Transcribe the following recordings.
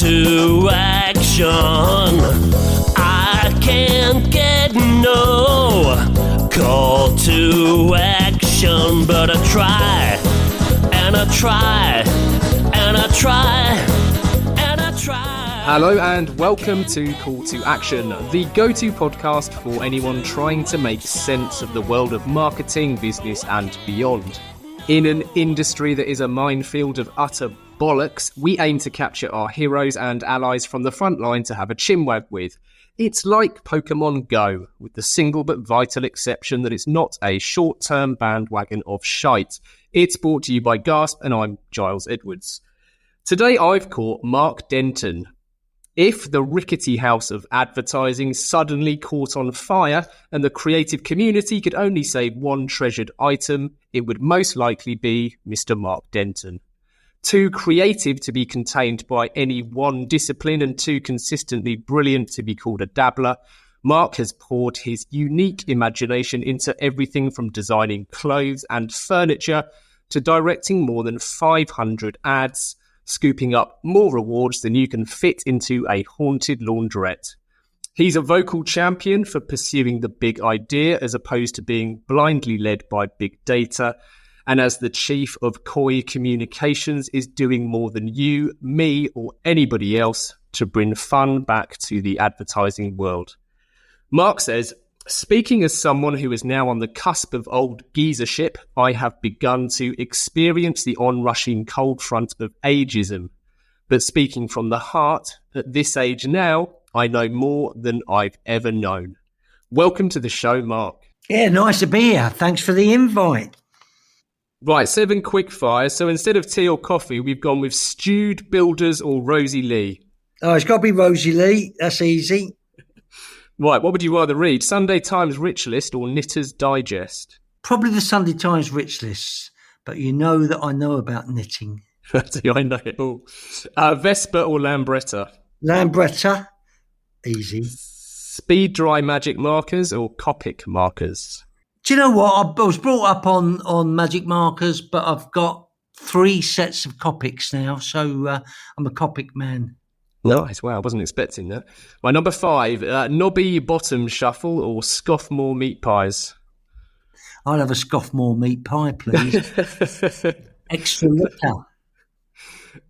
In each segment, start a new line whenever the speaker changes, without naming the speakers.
to action. I can't get no call to action, but I try, and I try, and I try, and I try.
Hello and welcome to Call to Action, the go-to podcast for anyone trying to make sense of the world of marketing, business and beyond. In an industry that is a minefield of utter bollocks, we aim to capture our heroes and allies from the front line to have a chinwag with. It's like Pokemon Go, with the single but vital exception that it's not a short-term bandwagon of shite. It's brought to you by Gasp, and I'm Giles Edwards. Today I've caught Mark Denton. If the rickety house of advertising suddenly caught on fire and the creative community could only save one treasured item, it would most likely be Mr. Mark Denton. Too creative to be contained by any one discipline and too consistently brilliant to be called a dabbler, Mark has poured his unique imagination into everything from designing clothes and furniture to directing more than 500 ads, scooping up more rewards than you can fit into a haunted laundrette. He's a vocal champion for pursuing the big idea as opposed to being blindly led by big data, and as the chief of COI communications is doing more than you, me or anybody else to bring fun back to the advertising world. Mark says, speaking as someone who is now on the cusp of old geezership, I have begun to experience the onrushing cold front of ageism. But speaking from the heart, at this age now, I know more than I've ever known. Welcome to the show, Mark.
Yeah, nice to be here. Thanks for the invite.
Right, 7 quick fires. So instead of tea or coffee, we've gone with stewed builders or Rosie Lee.
Oh, it's got to be Rosie Lee. That's easy.
Right, what would you rather read? Sunday Times Rich List or Knitter's Digest?
Probably the Sunday Times Rich Lists, but you know that I know about knitting.
I know it all. Vespa or Lambretta?
Lambretta. Easy.
Speed Dry Magic Markers or Copic Markers?
Do you know what? I was brought up on magic markers, but I've got 3 sets of Copics now, so I'm a Copic man.
Nice. Wow, I wasn't expecting that. My number 5, Knobby Bottom Shuffle or Scoffmore Meat Pies?
I'll have a Scoffmore meat pie, please. Extra liquor.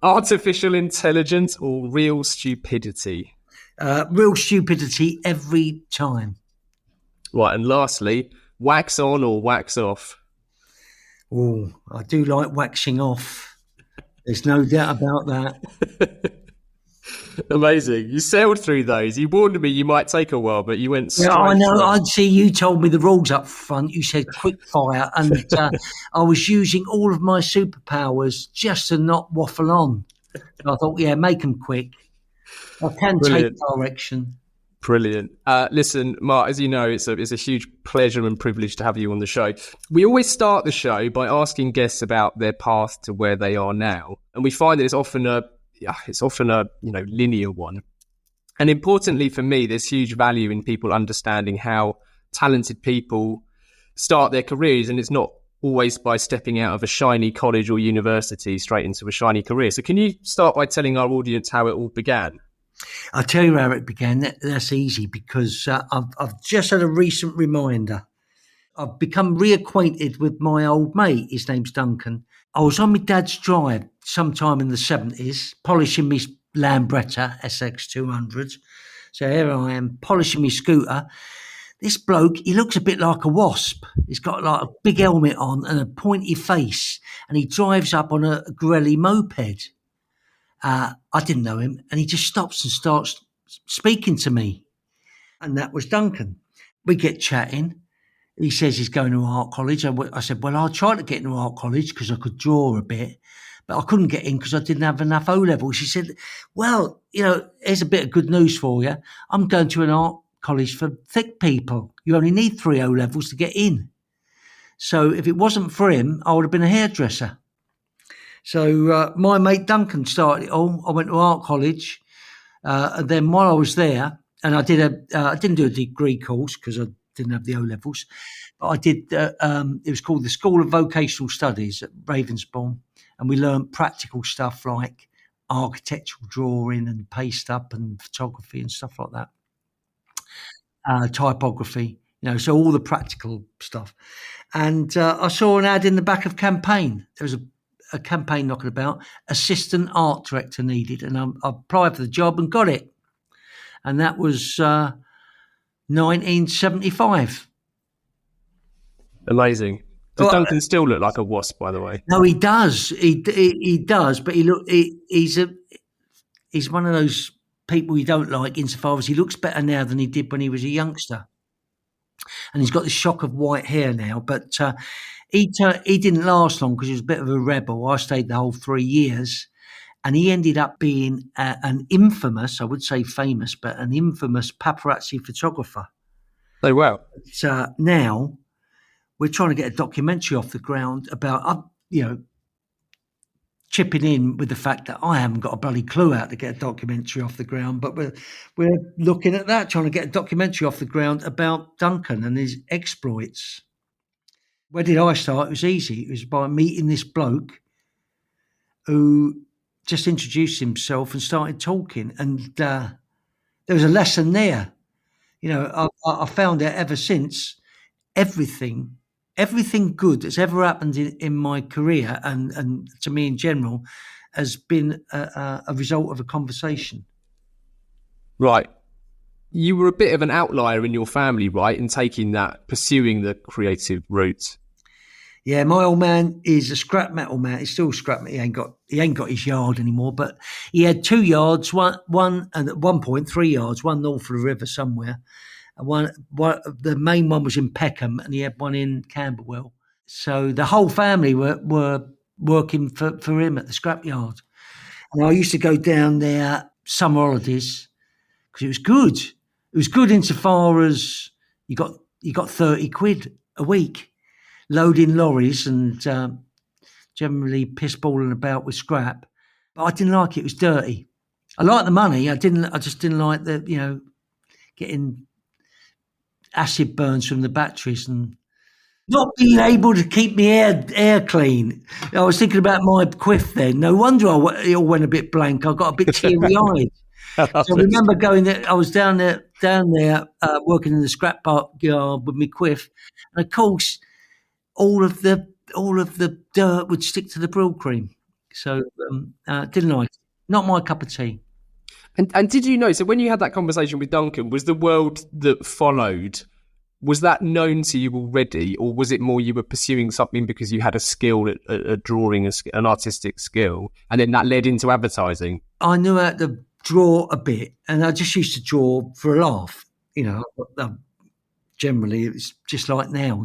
Artificial Intelligence or Real Stupidity?
Real stupidity every time.
Right, and lastly, wax on or wax off?
Oh, I do like waxing off. There's no doubt about that.
Amazing. You sailed through those. You warned me you might take a while, but you went straight.
Yeah, I know. I'd see you told me the rules up front. You said quick fire, and I was using all of my superpowers just to not waffle on. So I thought, yeah, make them quick. I can take direction.
Brilliant. Listen, Mark, as you know, it's a huge pleasure and privilege to have you on the show. We always start the show by asking guests about their path to where they are now, and we find that it's often a linear one. And importantly for me, there's huge value in people understanding how talented people start their careers, and it's not always by stepping out of a shiny college or university straight into a shiny career. So can you start by telling our audience how it all began?
I'll tell you how it began. That's easy because I've just had a recent reminder. I've become reacquainted with my old mate. His name's Duncan. I was on my dad's drive sometime in the 70s, polishing my Lambretta SX200. So here I am, polishing my scooter. This bloke, he looks a bit like a wasp. He's got like a big helmet on and a pointy face, and he drives up on a Grelly moped. I didn't know him, and he just stops and starts speaking to me. And that was Duncan. We get chatting. He says he's going to art college. I said, well, I'll try to get into art college because I could draw a bit, but I couldn't get in because I didn't have enough O-levels. He said, well, here's a bit of good news for you. I'm going to an art college for thick people. You only need 3 O-levels to get in. So if it wasn't for him, I would have been a hairdresser. So my mate Duncan started it all. I went to art college. And then while I was there, and I didn't do a degree course because I didn't have the O-levels, but I did, it was called the School of Vocational Studies at Ravensbourne. And we learned practical stuff like architectural drawing and paste up and photography and stuff like that. Typography, so all the practical stuff. And I saw an ad in the back of Campaign. There was a campaign knocking about, assistant art director needed, and I applied for the job and got it. And that was 1975.
Amazing. Does Duncan still look like a wasp, by the way?
No, he does. He does, but he's one of those people you don't like insofar as he looks better now than he did when he was a youngster. And he's got the shock of white hair now, but he didn't last long because he was a bit of a rebel. I stayed the whole 3 years, and he ended up being an infamous, I would say famous, but an infamous paparazzi photographer.
Oh, wow.
But now we're trying to get a documentary off the ground about, chipping in with the fact that I haven't got a bloody clue how to get a documentary off the ground, but we're looking at that, trying to get a documentary off the ground about Duncan and his exploits. Where did I start? It was easy. It was by meeting this bloke who just introduced himself and started talking, and there was a lesson there. I found out ever since everything good that's ever happened in my career and to me in general has been a result of a conversation.
Right. You were a bit of an outlier in your family, right, in pursuing the creative route.
Yeah, my old man is a scrap metal man. He's still scrap metal. He ain't got his yard anymore, but he had 2 yards, one and at one point 3 yards, one north of the river somewhere. One, the main one was in Peckham, and he had one in Camberwell. So the whole family were working for him at the scrapyard. And I used to go down there summer holidays because it was good. It was good insofar as you got 30 quid a week, loading lorries and generally pissballing about with scrap. But I didn't like it. It was dirty. I liked the money. I just didn't like the getting acid burns from the batteries and not being able to keep my air clean. I was thinking about my quiff then. No wonder it all went a bit blank. I got a bit teary-eyed. So I remember going there. I was down there working in the scrap yard with my quiff, and of course, all of the dirt would stick to the brill cream. So didn't like it. Not my cup of tea.
And did you know, so when you had that conversation with Duncan, was the world that followed, was that known to you already, or was it more you were pursuing something because you had a skill at drawing, an artistic skill, and then that led into advertising?
I knew how to draw a bit, and I just used to draw for a laugh. Generally, it was just like now,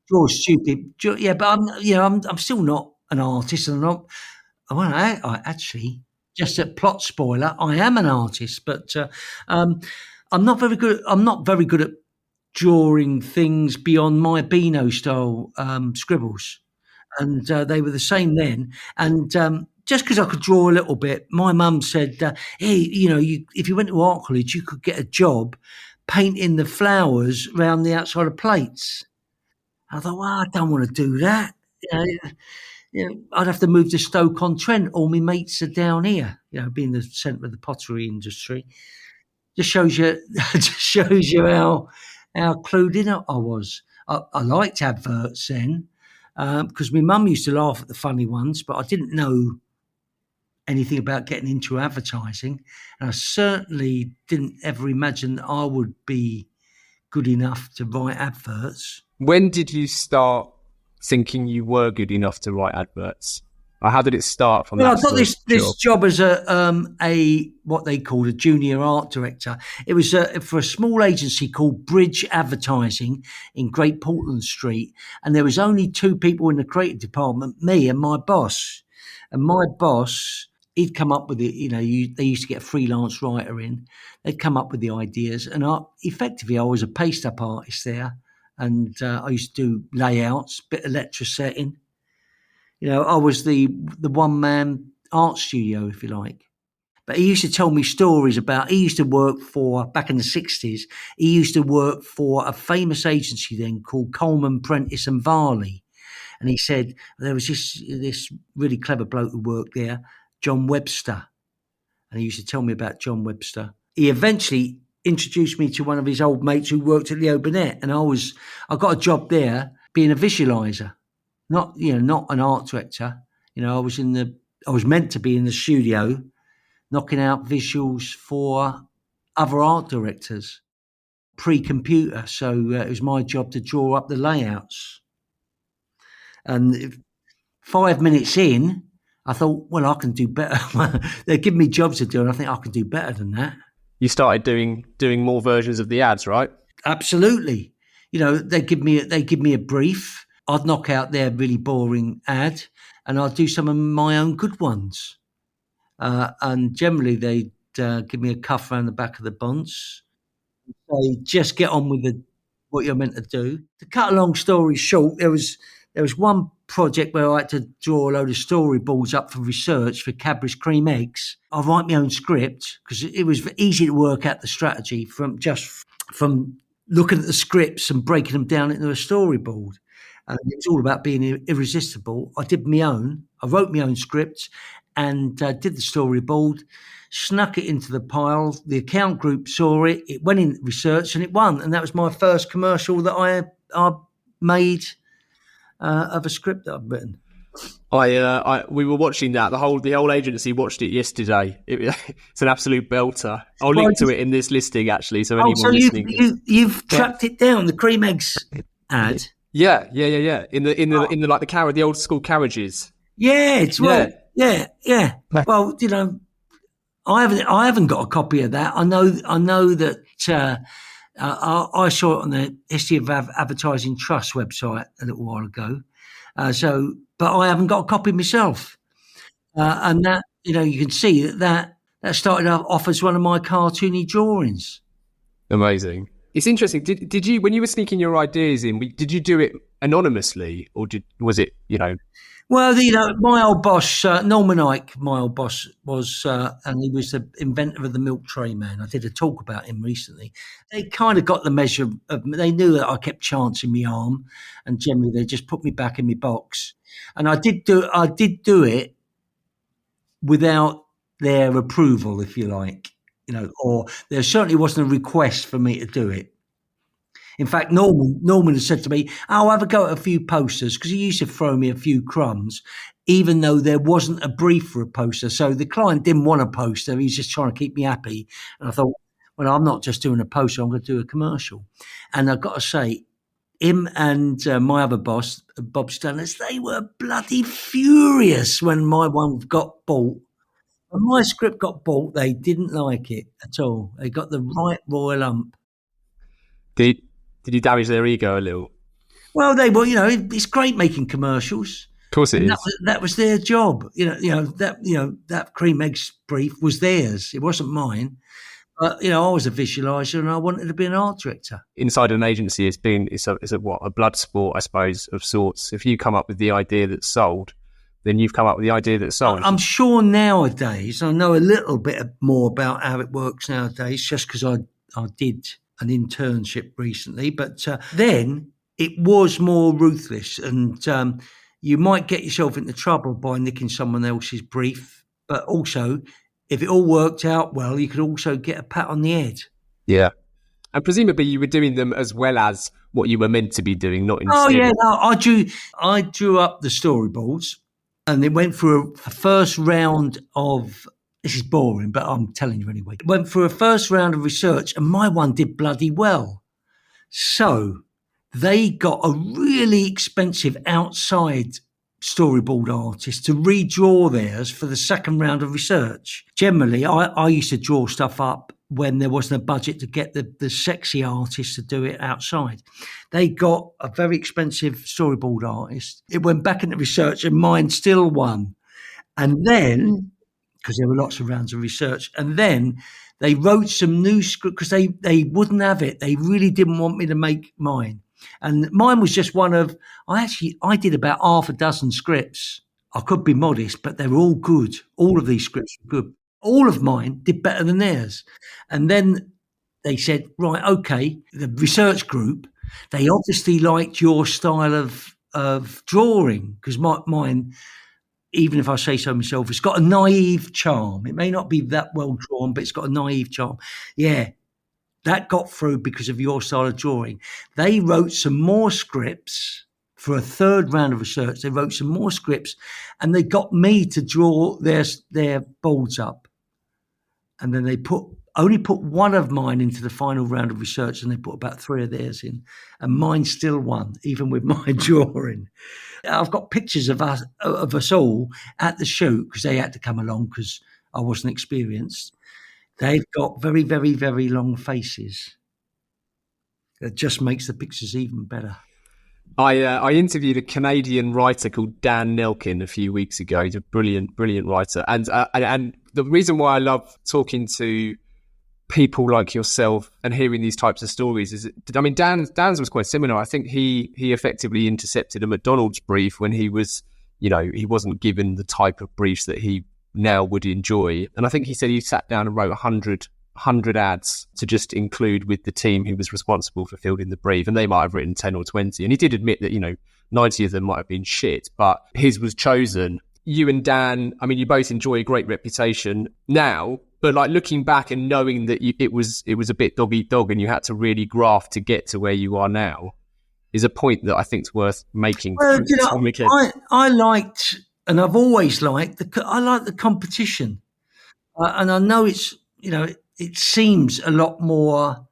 draw stupid. Yeah, but I'm still not an artist, and I actually. Just a plot spoiler, I am an artist, but I'm not very good. I'm not very good at drawing things beyond my Beano style scribbles, and they were the same then. And just because I could draw a little bit, my mum said, "Hey, if you went to art college, you could get a job painting the flowers around the outside of plates." I thought, well, I don't want to do that. I'd have to move to Stoke-on-Trent. All my mates are down here. Being the centre of the pottery industry, just shows you how clued in I was. I liked adverts then because my mum used to laugh at the funny ones, but I didn't know anything about getting into advertising, and I certainly didn't ever imagine that I would be good enough to write adverts.
When did you start thinking you were good enough to write adverts? Or how did it start from that?
I got this job as a what they called a junior art director. It was for a small agency called Bridge Advertising in Great Portland Street, and there was only 2 people in the creative department, me and my boss. And my boss, he'd come up with it. They used to get a freelance writer in. They'd come up with the ideas, and I was a paste-up artist there. And I used to do layouts, bit of lecture setting. I was the one-man art studio, if you like. But he used to tell me stories about, he used to work for, back in the 60s, he used to work for a famous agency then called Coleman, Prentice and Varley. And he said there was this really clever bloke who worked there, John Webster. And he used to tell me about John Webster. He eventually introduced me to one of his old mates who worked at Leo Burnett, and I got a job there being a visualizer, not an art director. I was meant to be in the studio, knocking out visuals for other art directors, pre-computer. So it was my job to draw up the layouts. And 5 minutes in, I thought, well, I can do better. They're giving me jobs to do, and I think I can do better than that.
You started doing more versions of the ads, right?
Absolutely. They give me a brief. I'd knock out their really boring ad, and I'd do some of my own good ones. And generally, they'd give me a cuff around the back of the bunts. Say, just get on with what you're meant to do. To cut a long story short, there was one project where I had to draw a load of storyboards up for research for Cadbury's cream eggs. I write my own script because it was easy to work out the strategy from looking at the scripts and breaking them down into a storyboard. And it was all about being irresistible. I wrote my own script and did the storyboard, snuck it into the pile. The account group saw it. It went in research and it won. And that was my first commercial that I made of a script that I've written.
We were watching that. The whole agency watched it yesterday. It's an absolute belter. I'll link to it in this listing actually. So anyone listening,
you've tracked it down. The cream eggs ad.
Yeah. In the like the old school carriages.
Yeah, it's right. Yeah. Well, I haven't got a copy of that. I know that I saw it on the History of Advertising Trust website a little while ago. But I haven't got a copy myself. And that, you can see that started off as one of my cartoony drawings.
Amazing. It's interesting. Did you, when you were sneaking your ideas in, did you do it anonymously or was it?
Well, my old boss, Norman Ike, my old boss was, and he was the inventor of the milk tray man. I did a talk about him recently. They kind of got the measure of, they knew that I kept chancing my arm, and generally they just put me back in my box. And I did do it without their approval, if you like, or there certainly wasn't a request for me to do it. In fact, Norman has said to me, I'll have a go at a few posters, because he used to throw me a few crumbs, even though there wasn't a brief for a poster. So the client didn't want a poster. He's just trying to keep me happy. And I thought, well, I'm not just doing a poster. I'm going to do a commercial. And I've got to say, him and my other boss, Bob Stannis, they were bloody furious when my one got bought. When my script got bought, they didn't like it at all. They got the right royal ump.
Did you damage their ego a little?
Well, they were, it's great making commercials.
Of course it is.
That was their job. That cream eggs brief was theirs. It wasn't mine. But, I was a visualizer and I wanted to be an art director.
Inside an agency, it's a blood sport, I suppose, of sorts. If you come up with the idea that's sold, then you've come up with the idea that's sold. I'm
sure nowadays, I know a little bit more about how it works nowadays, just because I did an internship recently, but then it was more ruthless, and you might get yourself into trouble by nicking someone else's brief, but also if it all worked out well, you could also get a pat on the head.
Yeah. And presumably you were doing them as well as what you were meant to be doing, not instead.
Oh yeah, no, I drew up the storyboards, and it went through a first round of, this is boring, but I'm telling you anyway. Went through a first round of research, and my one did bloody well. So they got a really expensive outside storyboard artist to redraw theirs for the second round of research. Generally, I used to draw stuff up when there wasn't a budget to get the sexy artist to do it outside. They got a very expensive storyboard artist. It went back into research, and mine still won. And then, because there were lots of rounds of research, and then they wrote some new script, because they wouldn't have it. They really didn't want me to make mine. And mine was just one of, I did about half a dozen scripts. I could be modest, but they were all good. All of these scripts were good. All of mine did better than theirs. And then they said, right, okay, the research group, they obviously liked your style of of drawing, because mine, even if I say so myself, it's got a naive charm. It may not be that well drawn, but it's got a naive charm. Yeah, that got through because of your style of drawing. They wrote some more scripts for a third round of research. They wrote some more scripts, and they got me to draw their boards up. And then they only put one of mine into the final round of research, and they put about 3 of theirs in, and mine still won, even with my drawing. I've got pictures of us all at the shoot, because they had to come along because I wasn't experienced. They've got very, very, very long faces. It just makes the pictures even better.
I interviewed a Canadian writer called Dan Nelkin a few weeks ago. He's a brilliant writer, and the reason why I love talking to people like yourself and hearing these types of stories is, I mean, Dan's was quite similar. I think he effectively intercepted a McDonald's brief when he was, he wasn't given the type of briefs that he now would enjoy, and I think he said he sat down and wrote 100 ads to just include with the team who was responsible for fielding the brief, and they might have written 10 or 20, and he did admit that 90 of them might have been shit, but his was chosen. You and Dan, I mean, you both enjoy a great reputation now, but like looking back and knowing that it was a bit dog eat dog and you had to really graft to get to where you are now is a point that I think is worth making.
Well, I liked, and I've always liked, I like the competition, and I know it's it seems a lot more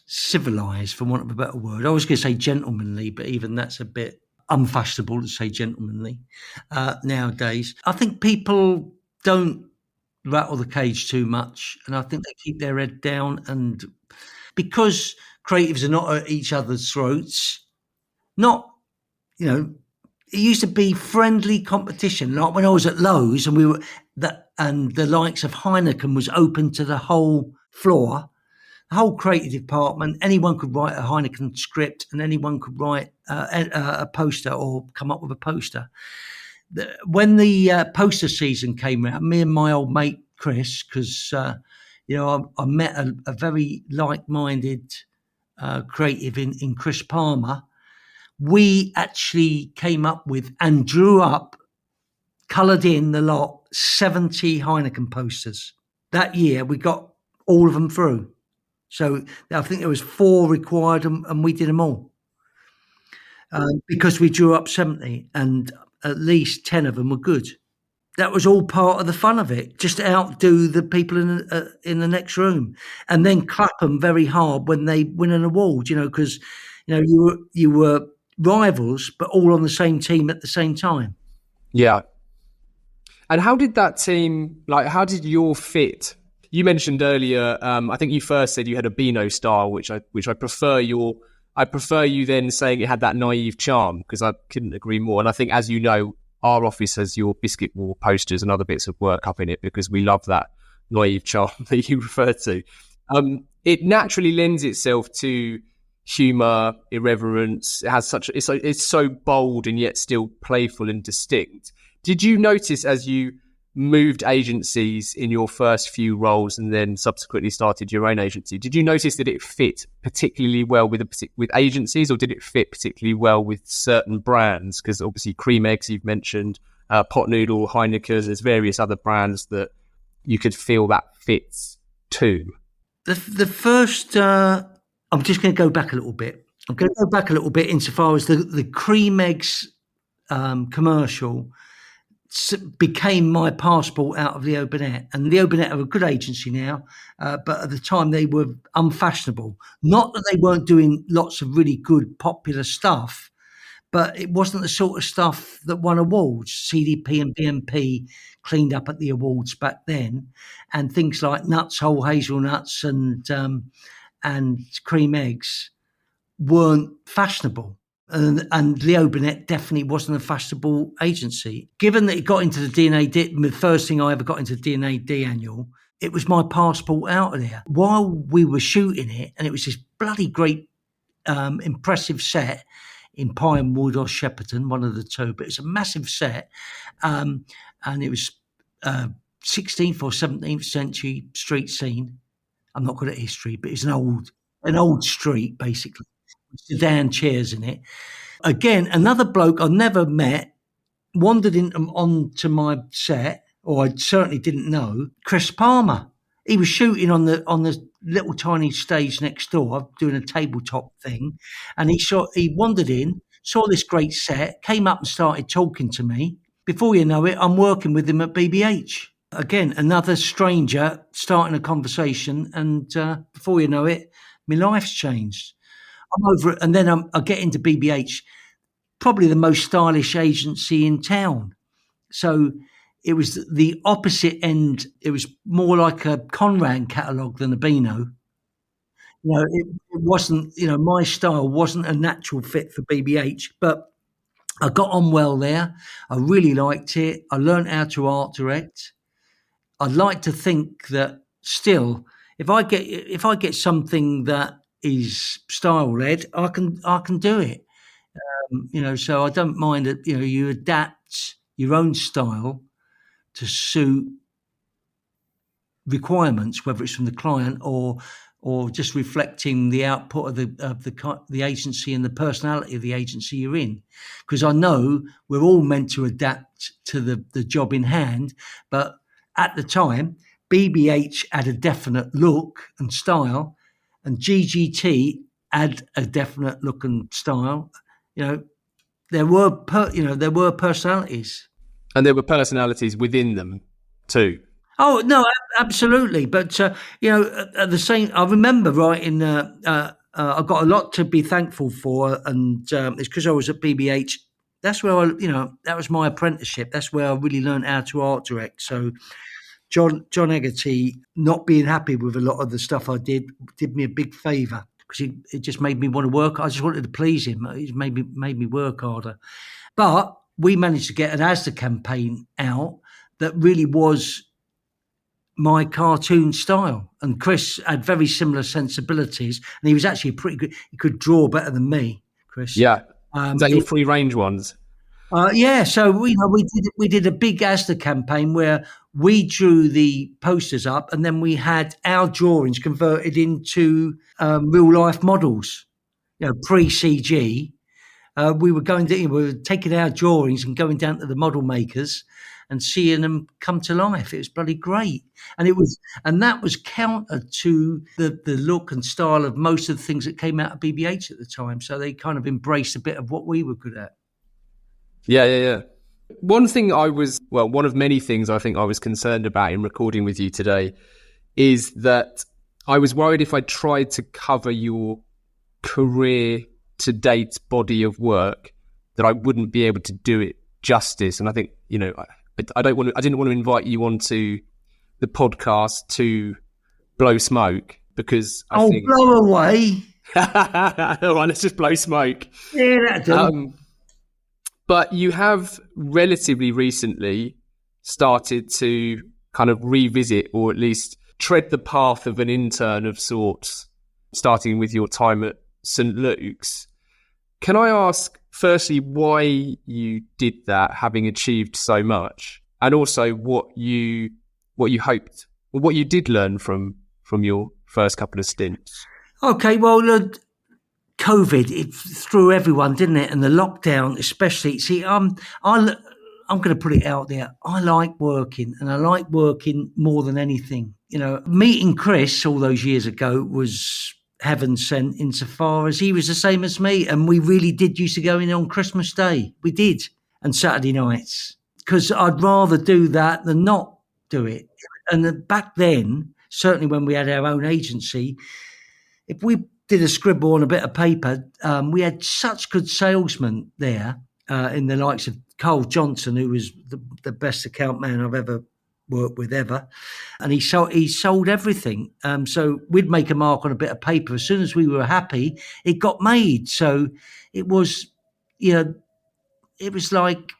civilized, for want of a better word. I was going to say gentlemanly, but even that's a bit unfashionable to say gentlemanly nowadays. I think people don't rattle the cage too much, and I think they keep their head down. And because creatives are not at each other's throats, it used to be friendly competition. Like when I was at Lowe's, and and the likes of Heineken was open to the whole floor, the whole creative department. Anyone could write a Heineken script, and anyone could write a poster or come up with a poster. When the poster season came out, me and my old mate Chris, because I met a very like-minded creative in Chris Palmer, we actually came up with and drew up, coloured in the lot, 70 Heineken posters. That year we got all of them through. So I think there was 4 required, and we did them all because we drew up 70, and at least 10 of them were good. That was all part of the fun of it, just to outdo the people in the next room, and then clap them very hard when they win an award. Because you were rivals, but all on the same team at the same time. Yeah.
And how did that team, how did your fit? You mentioned earlier, I think you first said you had a Beano style, which I prefer. I prefer you then saying it had that naive charm, because I couldn't agree more. And I think, as you know, our office has your biscuit wall posters and other bits of work up in it because we love that naive charm that you refer to. It naturally lends itself to humour, irreverence. It has it's so bold and yet still playful and distinct. Did you notice, as you moved agencies in your first few roles and then subsequently started your own agency, did you notice that it fit particularly well with agencies, or did it fit particularly well with certain brands? Because obviously Cream Eggs you've mentioned, Pot Noodle, Heineken, there's various other brands that you could feel that fits to.
The first, I'm just going to go back a little bit. I'm going to go back a little bit insofar as the Cream Eggs commercial became my passport out of Leo Burnett. And Leo Burnett are a good agency now, but at the time they were unfashionable. Not that they weren't doing lots of really good popular stuff, but it wasn't the sort of stuff that won awards. CDP and BMP cleaned up at the awards back then, and things like Nuts, Whole Hazelnuts and Cream Eggs weren't fashionable. And Leo Burnett definitely wasn't a fashionable agency. Given that it got into the the first thing I ever got into D&AD annual, it was my passport out of there. While we were shooting it, and it was this bloody great, impressive set in Pinewood or Shepperton, one of the two, but it's a massive set. And it was 16th or 17th century street scene. I'm not good at history, but it's an old street, basically. Sedan chairs in it. again, another bloke I never met wandered onto my set, or I certainly didn't know, Chris Palmer. He was shooting on the little tiny stage next door, doing a tabletop thing, and he wandered in, saw this great set, came up and started talking to me. Before you know it, I'm working with him at BBH. Again, another stranger starting a conversation, and before you know it, my life's changed. I'm over it, and then I get into BBH, probably the most stylish agency in town. So it was the opposite end. It was more like a Conran catalogue than a Beano. It wasn't, my style wasn't a natural fit for BBH, but I got on well there. I really liked it. I learned how to art direct. I'd like to think that still, if I get something that is style led, I can do it. So I don't mind that. You adapt your own style to suit requirements, whether it's from the client or just reflecting the output of the agency and the personality of the agency you're in. Because I know we're all meant to adapt to the job in hand, but at the time, BBH had a definite look and style, and GGT had a definite look and style. There were personalities.
And there were personalities within them too.
Oh no, absolutely. But at the same, I remember writing. I got a lot to be thankful for, and it's because I was at BBH. That's where that was my apprenticeship. That's where I really learned how to art direct. So John Egerty, not being happy with a lot of the stuff I did me a big favour, because it just made me want to work. I just wanted to please him. It made me work harder. But we managed to get an Asda campaign out that really was my cartoon style. And Chris had very similar sensibilities, and he was actually pretty good. He could draw better than me, Chris.
Yeah. Is that your free range ones?
Yeah. So we did a big Asda campaign where we drew the posters up, and then we had our drawings converted into real life models. Pre-CG. We were taking our drawings and going down to the model makers and seeing them come to life. It was bloody great. And that was counter to the look and style of most of the things that came out of BBH at the time. So they kind of embraced a bit of what we were good at.
Yeah. One of many things I think I was concerned about in recording with you today is that I was worried if I tried to cover your career to date body of work that I wouldn't be able to do it justice. And I think, I didn't want to invite you onto the podcast to blow smoke, because I think
blow away.
All right, let's just blow smoke.
Yeah, that'll do.
But you have relatively recently started to kind of revisit, or at least tread the path of an intern of sorts, starting with your time at St. Luke's. Can I ask, firstly, why you did that, having achieved so much, and also what you hoped, or what you did learn from your first couple of stints? Okay,
well, COVID, it threw everyone, didn't it? And the lockdown, especially. See, I'm going to put it out there. I like working, and I like working more than anything. Meeting Chris all those years ago was heaven sent, insofar as he was the same as me, and we really did used to go in on Christmas Day. We did, and Saturday nights, because I'd rather do that than not do it. And back then, certainly when we had our own agency, if we did a scribble on a bit of paper, we had such good salesmen there, in the likes of Cole Johnson, who was the best account man I've ever worked with ever, and he sold everything. So we'd make a mark on a bit of paper. As soon as we were happy, it got made. So it was, it was like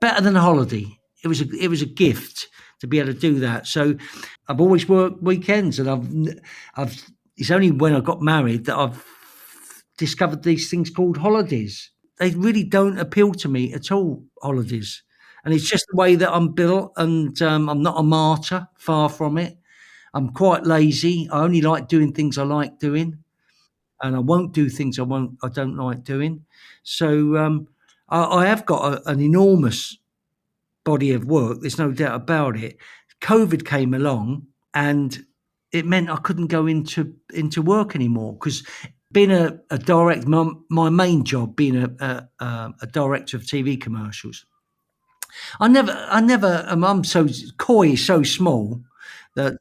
better than a holiday. It was a gift to be able to do that. So I've always worked weekends, and it's only when I got married that I've discovered these things called holidays. They really don't appeal to me at all, holidays. And it's just the way that I'm built, and I'm not a martyr, far from it. I'm quite lazy. I only like doing things I like doing. and I won't do things I don't like doing. So I have got an enormous body of work. There's no doubt about it. COVID came along, and it meant I couldn't go into work anymore, because being a director, my main job being a director of TV commercials, I never. I'm so Koi is so small that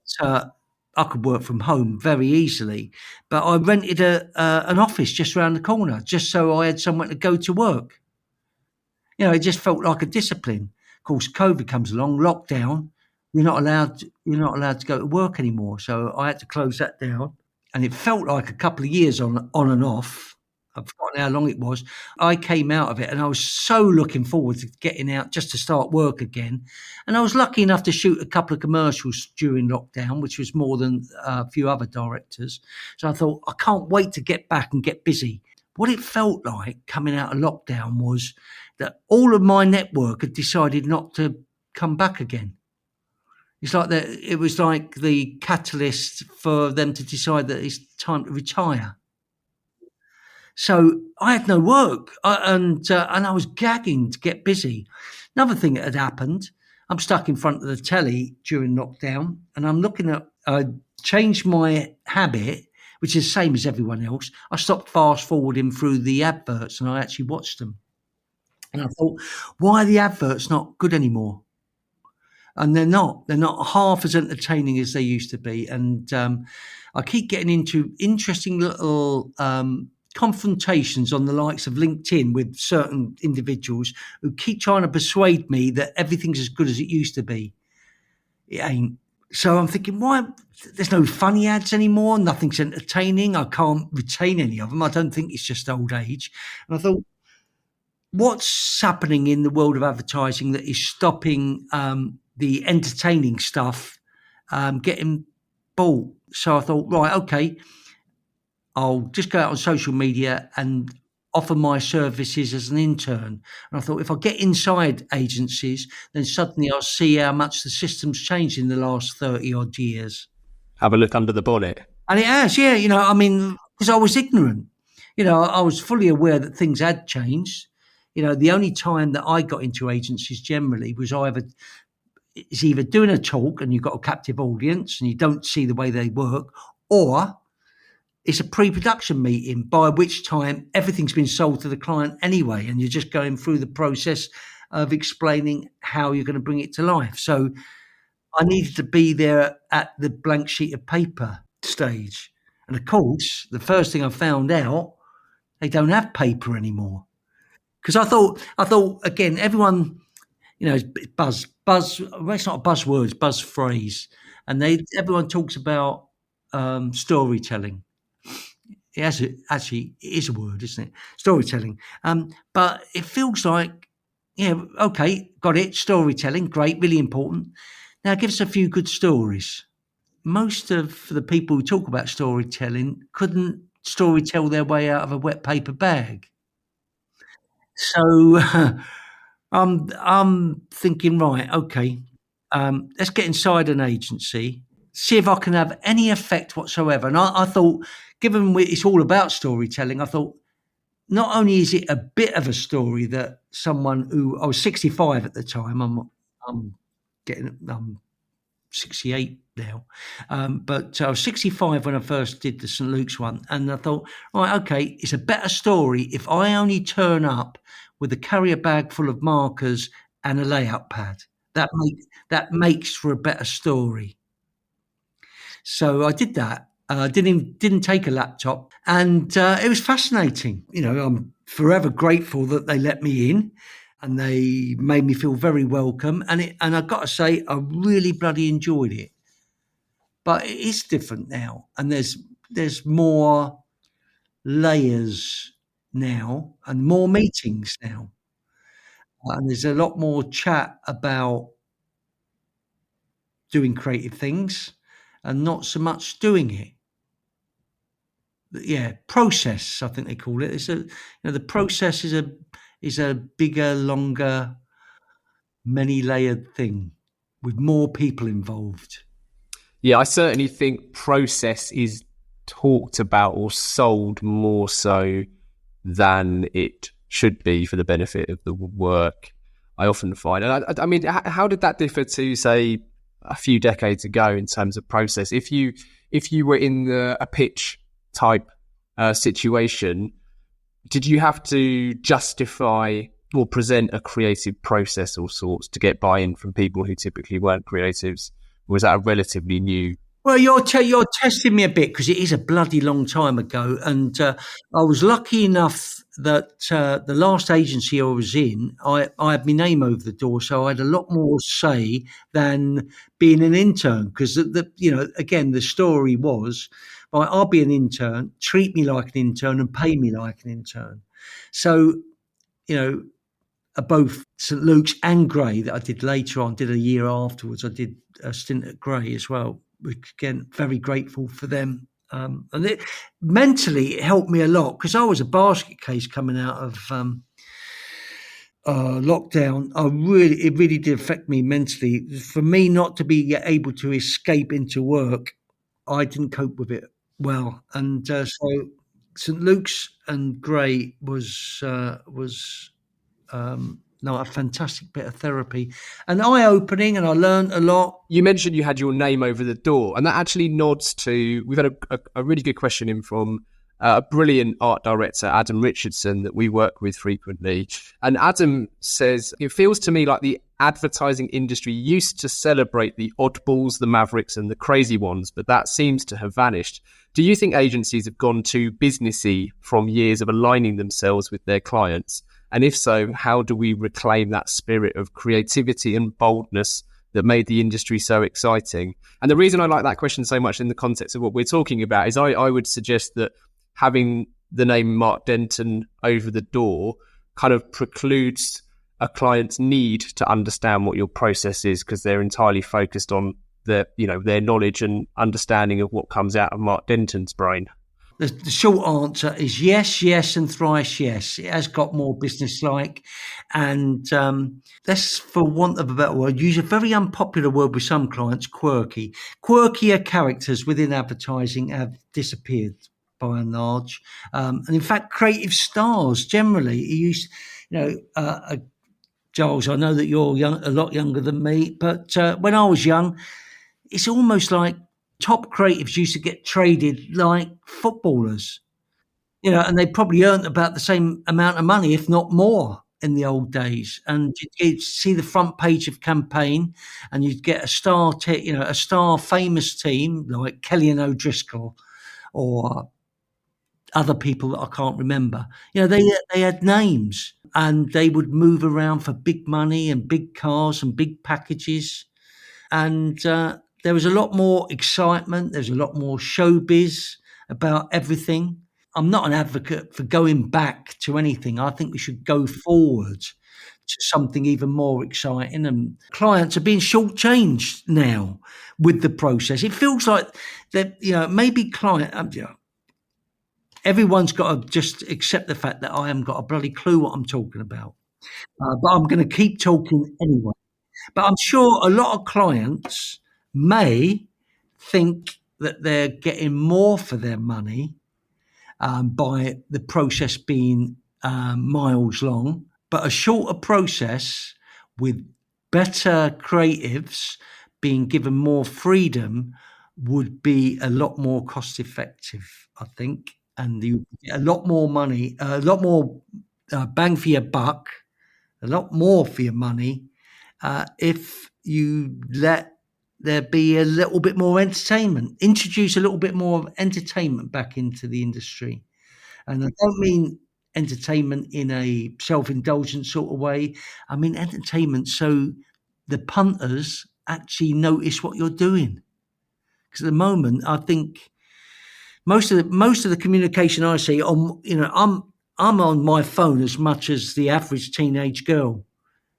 I could work from home very easily. But I rented an office just around the corner, just so I had somewhere to go to work. It just felt like a discipline. Of course, COVID comes along, lockdown. You're not allowed to go to work anymore. So I had to close that down, and it felt like a couple of years on and off. I've forgotten how long it was. I came out of it, and I was so looking forward to getting out just to start work again. And I was lucky enough to shoot a couple of commercials during lockdown, which was more than a few other directors. So I thought, I can't wait to get back and get busy. What it felt like coming out of lockdown was that all of my network had decided not to come back again. It was like the catalyst for them to decide that it's time to retire. So I had no work, and I was gagging to get busy. Another thing that had happened, I'm stuck in front of the telly during lockdown, and I'm looking at. I changed my habit, which is the same as everyone else. I stopped fast forwarding through the adverts, and I actually watched them. And I thought, why are the adverts not good anymore? And they're not. They're not half as entertaining as they used to be. And I keep getting into interesting little confrontations on the likes of LinkedIn with certain individuals who keep trying to persuade me that everything's as good as it used to be. It ain't. So I'm thinking, why? There's no funny ads anymore. Nothing's entertaining. I can't retain any of them. I don't think it's just old age. And I thought, what's happening in the world of advertising that is stopping the entertaining stuff getting bought? So I thought, right, okay, I'll just go out on social media and offer my services as an intern. And I thought, if I get inside agencies, then suddenly I'll see how much the system's changed in the last 30 odd years.
Have a look under the bonnet.
And it has, yeah. Because I was ignorant. I was fully aware that things had changed. The only time that I got into agencies generally was either doing a talk and you've got a captive audience and you don't see the way they work, or it's a pre-production meeting by which time everything's been sold to the client anyway, and you're just going through the process of explaining how you're going to bring it to life. So I needed to be there at the blank sheet of paper stage. And of course, the first thing I found out, they don't have paper anymore. Because I thought again, everyone, buzz. Well, it's not a buzzword, it's buzz phrase, and everyone talks about storytelling. It is a word, isn't it? Storytelling. But it feels like, okay, got it. Storytelling, great, really important. Now give us a few good stories. Most of the people who talk about storytelling couldn't storytell their way out of a wet paper bag. So I'm thinking, right, okay, let's get inside an agency, see if I can have any effect whatsoever. And I thought, given it's all about storytelling, I thought, not only is it a bit of a story that someone who, I was 65 at the time, I'm 68 now, but I was 65 when I first did the St. Luke's one, and I thought, right, okay, it's a better story if I only turn up with a carrier bag full of markers and a layout pad. That makes for a better story. So I did that. Didn't take a laptop, and it was fascinating. I'm forever grateful that they let me in, and they made me feel very welcome. And I've got to say, I really bloody enjoyed it. But it is different now, and there's more layers now and more meetings now, and there's a lot more chat about doing creative things and not so much doing it. Yeah, process, I think they call it. It's the process is a bigger, longer, many-layered thing with more people involved.
Yeah, I certainly think process is talked about or sold more so than it should be for the benefit of the work, I often find. And I mean, how did that differ to, say, a few decades ago in terms of process? If you were in a pitch type situation, did you have to justify or present a creative process or sorts to get buy-in from people who typically weren't creatives? Or was that a relatively new?
Well, you're testing me a bit because it is a bloody long time ago, and I was lucky enough that the last agency I was in, I had my name over the door, so I had a lot more say than being an intern. Because again, the story was, right, I'll be an intern, treat me like an intern, and pay me like an intern. So, both St Luke's and Grey that I did later on, did a year afterwards. I did a stint at Grey as well, which again, very grateful for them. And mentally, it helped me a lot because I was a basket case coming out of lockdown. It really did affect me mentally. For me not to be able to escape into work, I didn't cope with it well. And so St Luke's and Grey was a fantastic bit of therapy and eye-opening, and I learned a lot.
You mentioned you had your name over the door, and that actually nods to, we've had a really good question in from a brilliant art director, Adam Richardson, that we work with frequently. And Adam says, it feels to me like the advertising industry used to celebrate the oddballs, the mavericks and the crazy ones, but that seems to have vanished. Do you think agencies have gone too businessy from years of aligning themselves with their clients? And if so, how do we reclaim that spirit of creativity and boldness that made the industry so exciting? And the reason I like that question so much in the context of what we're talking about is I would suggest that having the name Mark Denton over the door kind of precludes a client's need to understand what your process is, because they're entirely focused on their knowledge and understanding of what comes out of Mark Denton's brain.
The short answer is yes, and thrice yes. It has got more business-like, and let's, for want of a better word, use a very unpopular word with some clients, quirky. Quirkier characters within advertising have disappeared by and large. And in fact, creative stars generally, Giles, I know that you're a lot younger than me, but when I was young, it's almost like top creatives used to get traded like footballers, and they probably earned about the same amount of money, if not more, in the old days. And you'd see the front page of Campaign, and you'd get a star famous team like Kelly and O'Driscoll or other people that I can't remember. They had names, and they would move around for big money and big cars and big packages. And there was a lot more excitement. There's a lot more showbiz about everything. I'm not an advocate for going back to anything. I think we should go forward to something even more exciting. And clients are being shortchanged now with the process. It feels like that, maybe everyone's got to just accept the fact that I haven't got a bloody clue what I'm talking about. But I'm going to keep talking anyway. But I'm sure a lot of clients may think that they're getting more for their money by the process being miles long, but a shorter process with better creatives being given more freedom would be a lot more cost effective, I think, and you get a lot more money, a lot more bang for your buck, a lot more for your money if you let there be a little bit more entertainment, introduce a little bit more of entertainment back into the industry. And I don't mean entertainment in a self-indulgent sort of way. I mean entertainment so the punters actually notice what you're doing. Because at the moment, I think most of the communication I see I'm on my phone as much as the average teenage girl.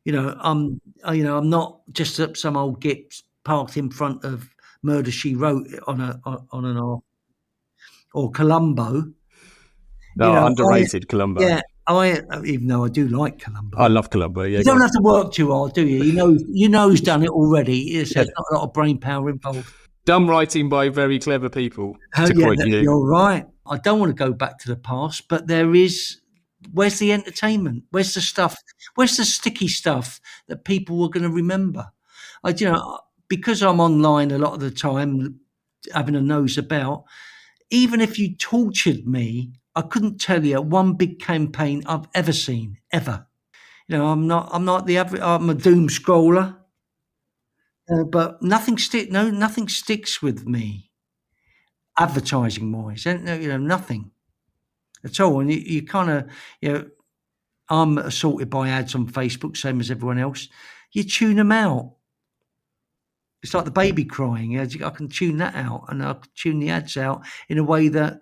I'm not just some old git parked in front of Murder, She Wrote on an R or Columbo.
Underrated Columbo.
Yeah, even though I do like Columbo.
I love Columbo. Yeah,
you don't have to work too hard, do you? You know who's done it already. There's not a lot of brain power involved.
Dumb writing by very clever people, to quote you.
You're right. I don't want to go back to the past, but where's the entertainment? Where's the stuff? Where's the sticky stuff that people were going to remember? Because I'm online a lot of the time, having a nose about, even if you tortured me, I couldn't tell you one big campaign I've ever seen, ever. I'm not the average. I'm a doom scroller, but nothing sticks with me, advertising wise. Nothing at all. And you kind of, I'm assaulted by ads on Facebook, same as everyone else. You tune them out. It's like the baby crying. I can tune that out, and I can tune the ads out in a way that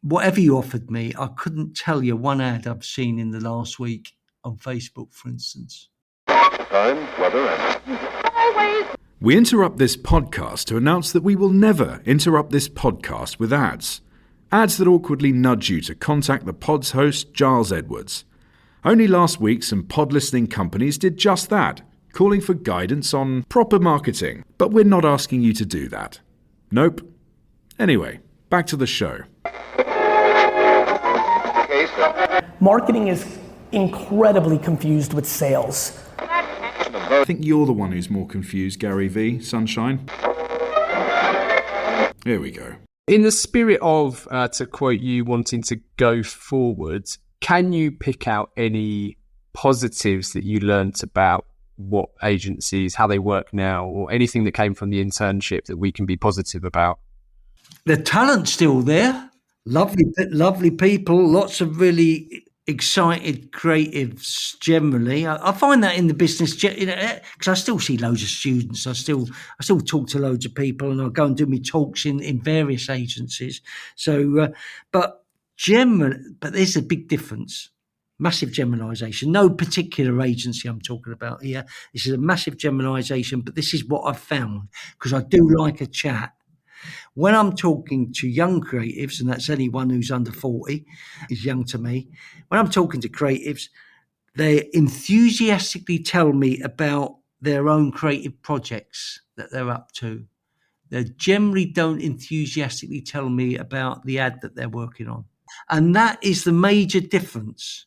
whatever you offered me, I couldn't tell you one ad I've seen in the last week on Facebook, for instance.
Time, weather, and...
We interrupt this podcast to announce that we will never interrupt this podcast with ads. Ads that awkwardly nudge you to contact the pod's host, Giles Edwards. Only last week, some pod listening companies did just that, calling for guidance on proper marketing. But we're not asking you to do that. Nope. Anyway, back to the show.
Marketing is incredibly confused with sales.
I think you're the one who's more confused, Gary V. Sunshine. Here we go.
In the spirit of, to quote you, wanting to go forward, can you pick out any positives that you learnt about what agencies, how they work now, or anything that came from the internship that we can be positive about?
The talent's still there. Lovely people, lots of really excited creatives generally. I find that in the business, because I still see loads of students. I still talk to loads of people, and I go and do my talks in various agencies. So, but there's a big difference. Massive generalisation. No particular agency I'm talking about here. This is a massive generalisation, but this is what I've found, because I do like a chat. When I'm talking to young creatives, and that's anyone who's under 40, is young to me. When I'm talking to creatives, they enthusiastically tell me about their own creative projects that they're up to. They generally don't enthusiastically tell me about the ad that they're working on. And that is the major difference,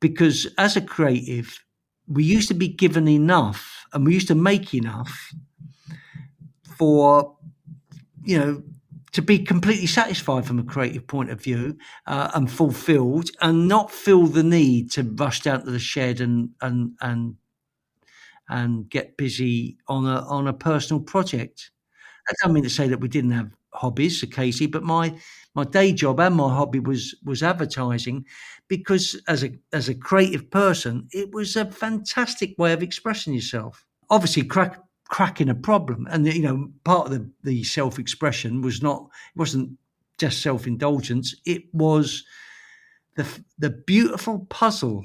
because as a creative, we used to be given enough, and we used to make enough for, to be completely satisfied from a creative point of view, and fulfilled, and not feel the need to rush down to the shed and get busy on a personal project. I don't mean to say that we didn't have hobbies occasionally, but my day job and my hobby was advertising, because as a creative person, it was a fantastic way of expressing yourself. Obviously, cracking a problem, and part of the self-expression wasn't just self-indulgence. It was the beautiful puzzle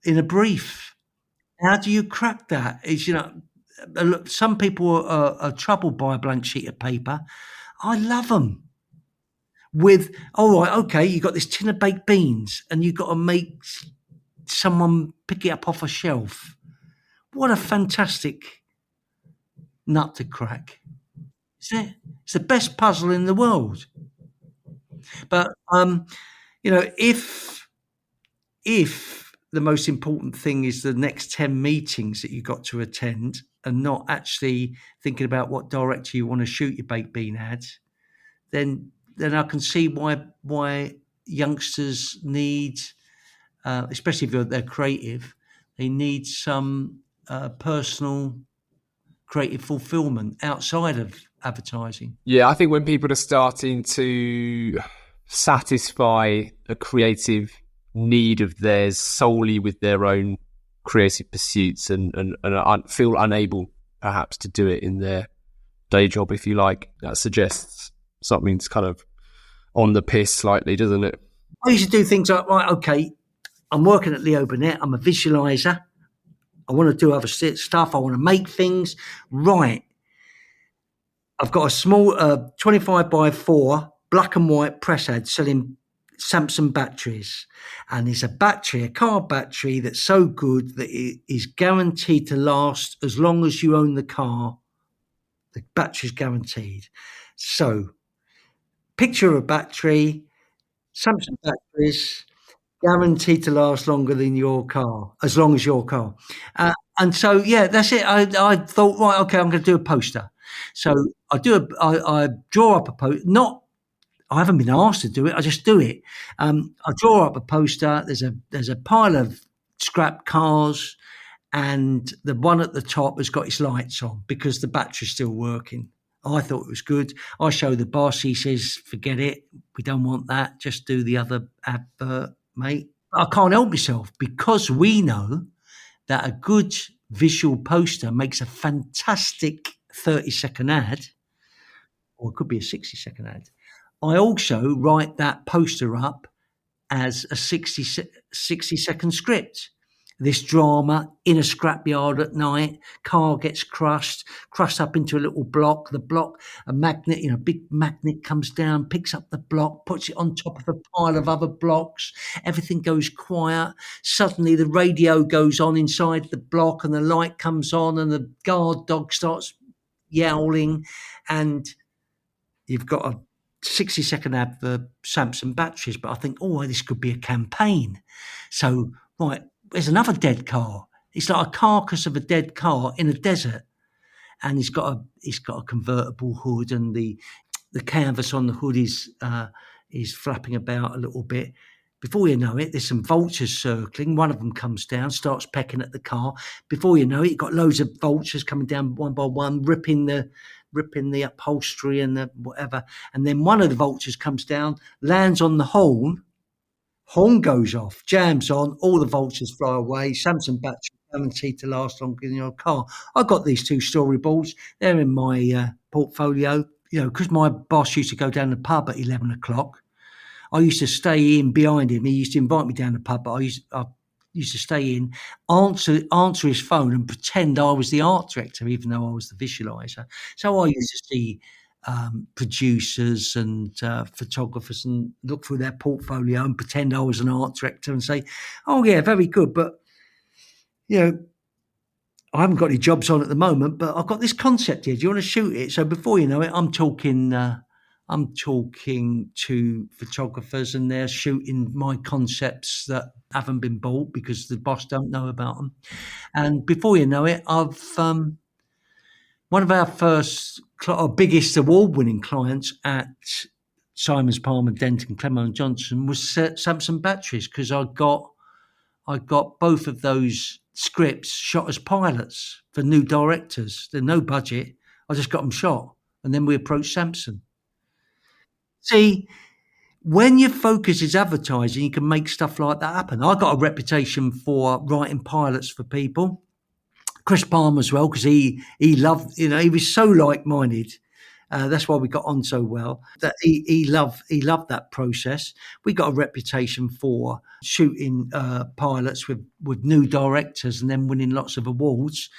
in a brief. How do you crack that? Some people are troubled by a blank sheet of paper. I love them. With, all right, okay, you got this tin of baked beans, and you've got to make someone pick it up off a shelf. What a fantastic nut to crack. It's the best puzzle in the world. But if the most important thing is the next 10 meetings that you got to attend, and not actually thinking about what director you want to shoot your baked bean ads, then I can see why youngsters need, especially if they're creative, they need some personal creative fulfillment outside of advertising.
Yeah, I think when people are starting to satisfy a creative need of theirs solely with their own creative pursuits and feel unable perhaps to do it in their day job, if you like, that suggests something's kind of on the piss slightly, doesn't it?
I used to do things like, right, okay, I'm working at Leo Burnett, I'm a visualizer, I want to do other stuff, I want to make things. Right, I've got a small 25 by 4 black and white press ad selling Samsung batteries, and it's a car battery that's so good that it is guaranteed to last as long as you own the car The battery's guaranteed. So, picture a battery, Samsung batteries, guaranteed to last longer than your car, as long as your car. And so, yeah, that's it. I thought, right, okay, I'm going to do a poster. So I draw up a poster. I haven't been asked to do it. I just do it. I draw up a poster. There's a pile of scrap cars, and the one at the top has got its lights on because the battery's still working. I thought it was good. I show the boss. He says, forget it. We don't want that. Just do the other advert, mate. I can't help myself because we know that a good visual poster makes a fantastic 30-second ad, or it could be a 60-second ad. I also write that poster up as a 60-second script. This drama in a scrapyard at night, car gets crushed up into a little block. The block, a magnet, big magnet comes down, picks up the block, puts it on top of a pile of other blocks. Everything goes quiet. Suddenly the radio goes on inside the block and the light comes on and the guard dog starts yowling, and you've got a 60-second ad for Samsung batteries. But I think, this could be a campaign. So, right, there's another dead car. It's like a carcass of a dead car in a desert, and it's got a convertible hood, and the canvas on the hood is flapping about a little bit. Before you know it, there's some vultures circling. One of them comes down, starts pecking at the car. Before you know it, you've got loads of vultures coming down one by one, ripping the upholstery and the whatever. And then one of the vultures comes down, lands on the horn goes off, jams on, all the vultures fly away. Samsung battery guaranteed to last longer than your car. I got these two storyboards. They're in my portfolio. Because my boss used to go down the pub at 11 o'clock. I used to stay in behind him. He used to invite me down the pub, but I used to stay in, answer his phone and pretend I was the art director, even though I was the visualizer. So I used to see producers and photographers and look through their portfolio and pretend I was an art director and say, oh yeah, very good, but I haven't got any jobs on at the moment, but I've got this concept here. Do you want to shoot it? So before you know it, I'm talking to photographers and they're shooting my concepts that haven't been bought because the boss don't know about them. And before you know it, I've one of our biggest award-winning clients at Simons Palmer, Denton, Clemo and Johnson was Samsung batteries, because I got both of those scripts shot as pilots for new directors. There's no budget. I just got them shot, and then we approached Samsung. See, when your focus is advertising, you can make stuff like that happen. I got a reputation for writing pilots for people. Chris Palmer as well, because he loved, he was so like-minded. That's why we got on so well. That he loved that process. We got a reputation for shooting pilots with new directors and then winning lots of awards.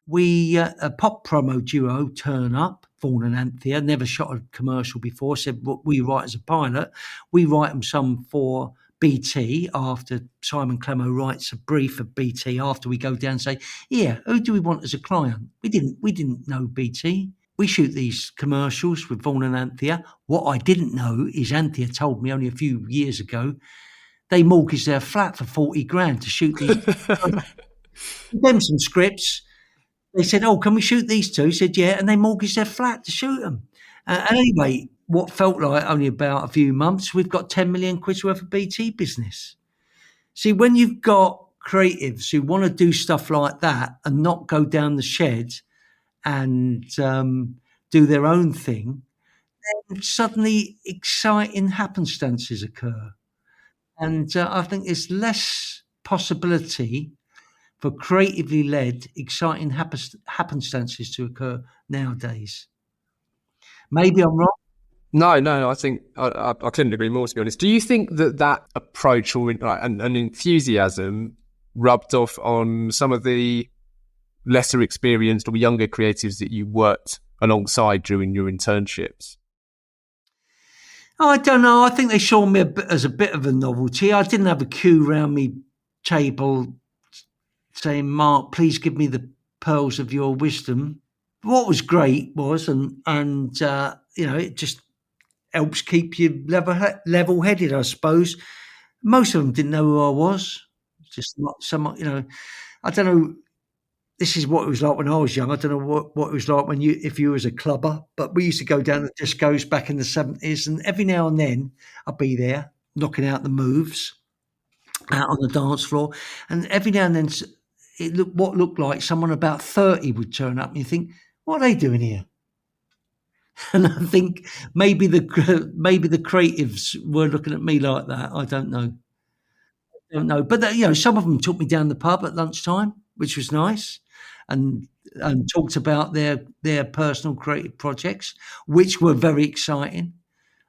We a pop promo duo turn up, Vaughan and Anthea, never shot a commercial before. Said what we write as a pilot. We write them some for BT after Simon Clemo writes a brief for BT after we go down and say, yeah, who do we want as a client? We didn't know BT. We shoot these commercials with Vaughan and Anthea. What I didn't know is Anthea told me only a few years ago they mortgaged their flat for 40 grand to shoot these. Them some scripts. They said, oh, can we shoot these two? He said, yeah, and they mortgaged their flat to shoot them. Anyway, what felt like only about a few months, we've got 10 million quid worth of BT business. See, when you've got creatives who want to do stuff like that and not go down the shed and do their own thing, then suddenly exciting happenstances occur. And I think there's less possibility for creatively led, exciting happenstances to occur nowadays. Maybe I'm wrong.
No, I think I couldn't agree more, to be honest. Do you think that approach or an enthusiasm rubbed off on some of the lesser experienced or younger creatives that you worked alongside during your internships?
I don't know. I think they saw me as a bit of a novelty. I didn't have a queue around me table saying, Mark, please give me the pearls of your wisdom. what was great was, it just helps keep you level-headed, I suppose. Most of them didn't know who I was. Just not somewhat, I don't know. This is what it was like when I was young. I don't know what it was like if you was a clubber, but we used to go down the discos back in the 70s, and every now and then I'd be there knocking out the moves out on the dance floor, and every now and then what looked like someone about 30 would turn up, and you think, what are they doing here? And I think maybe the creatives were looking at me like that. I don't know. But some of them took me down the pub at lunchtime, which was nice, and talked about their personal creative projects, which were very exciting.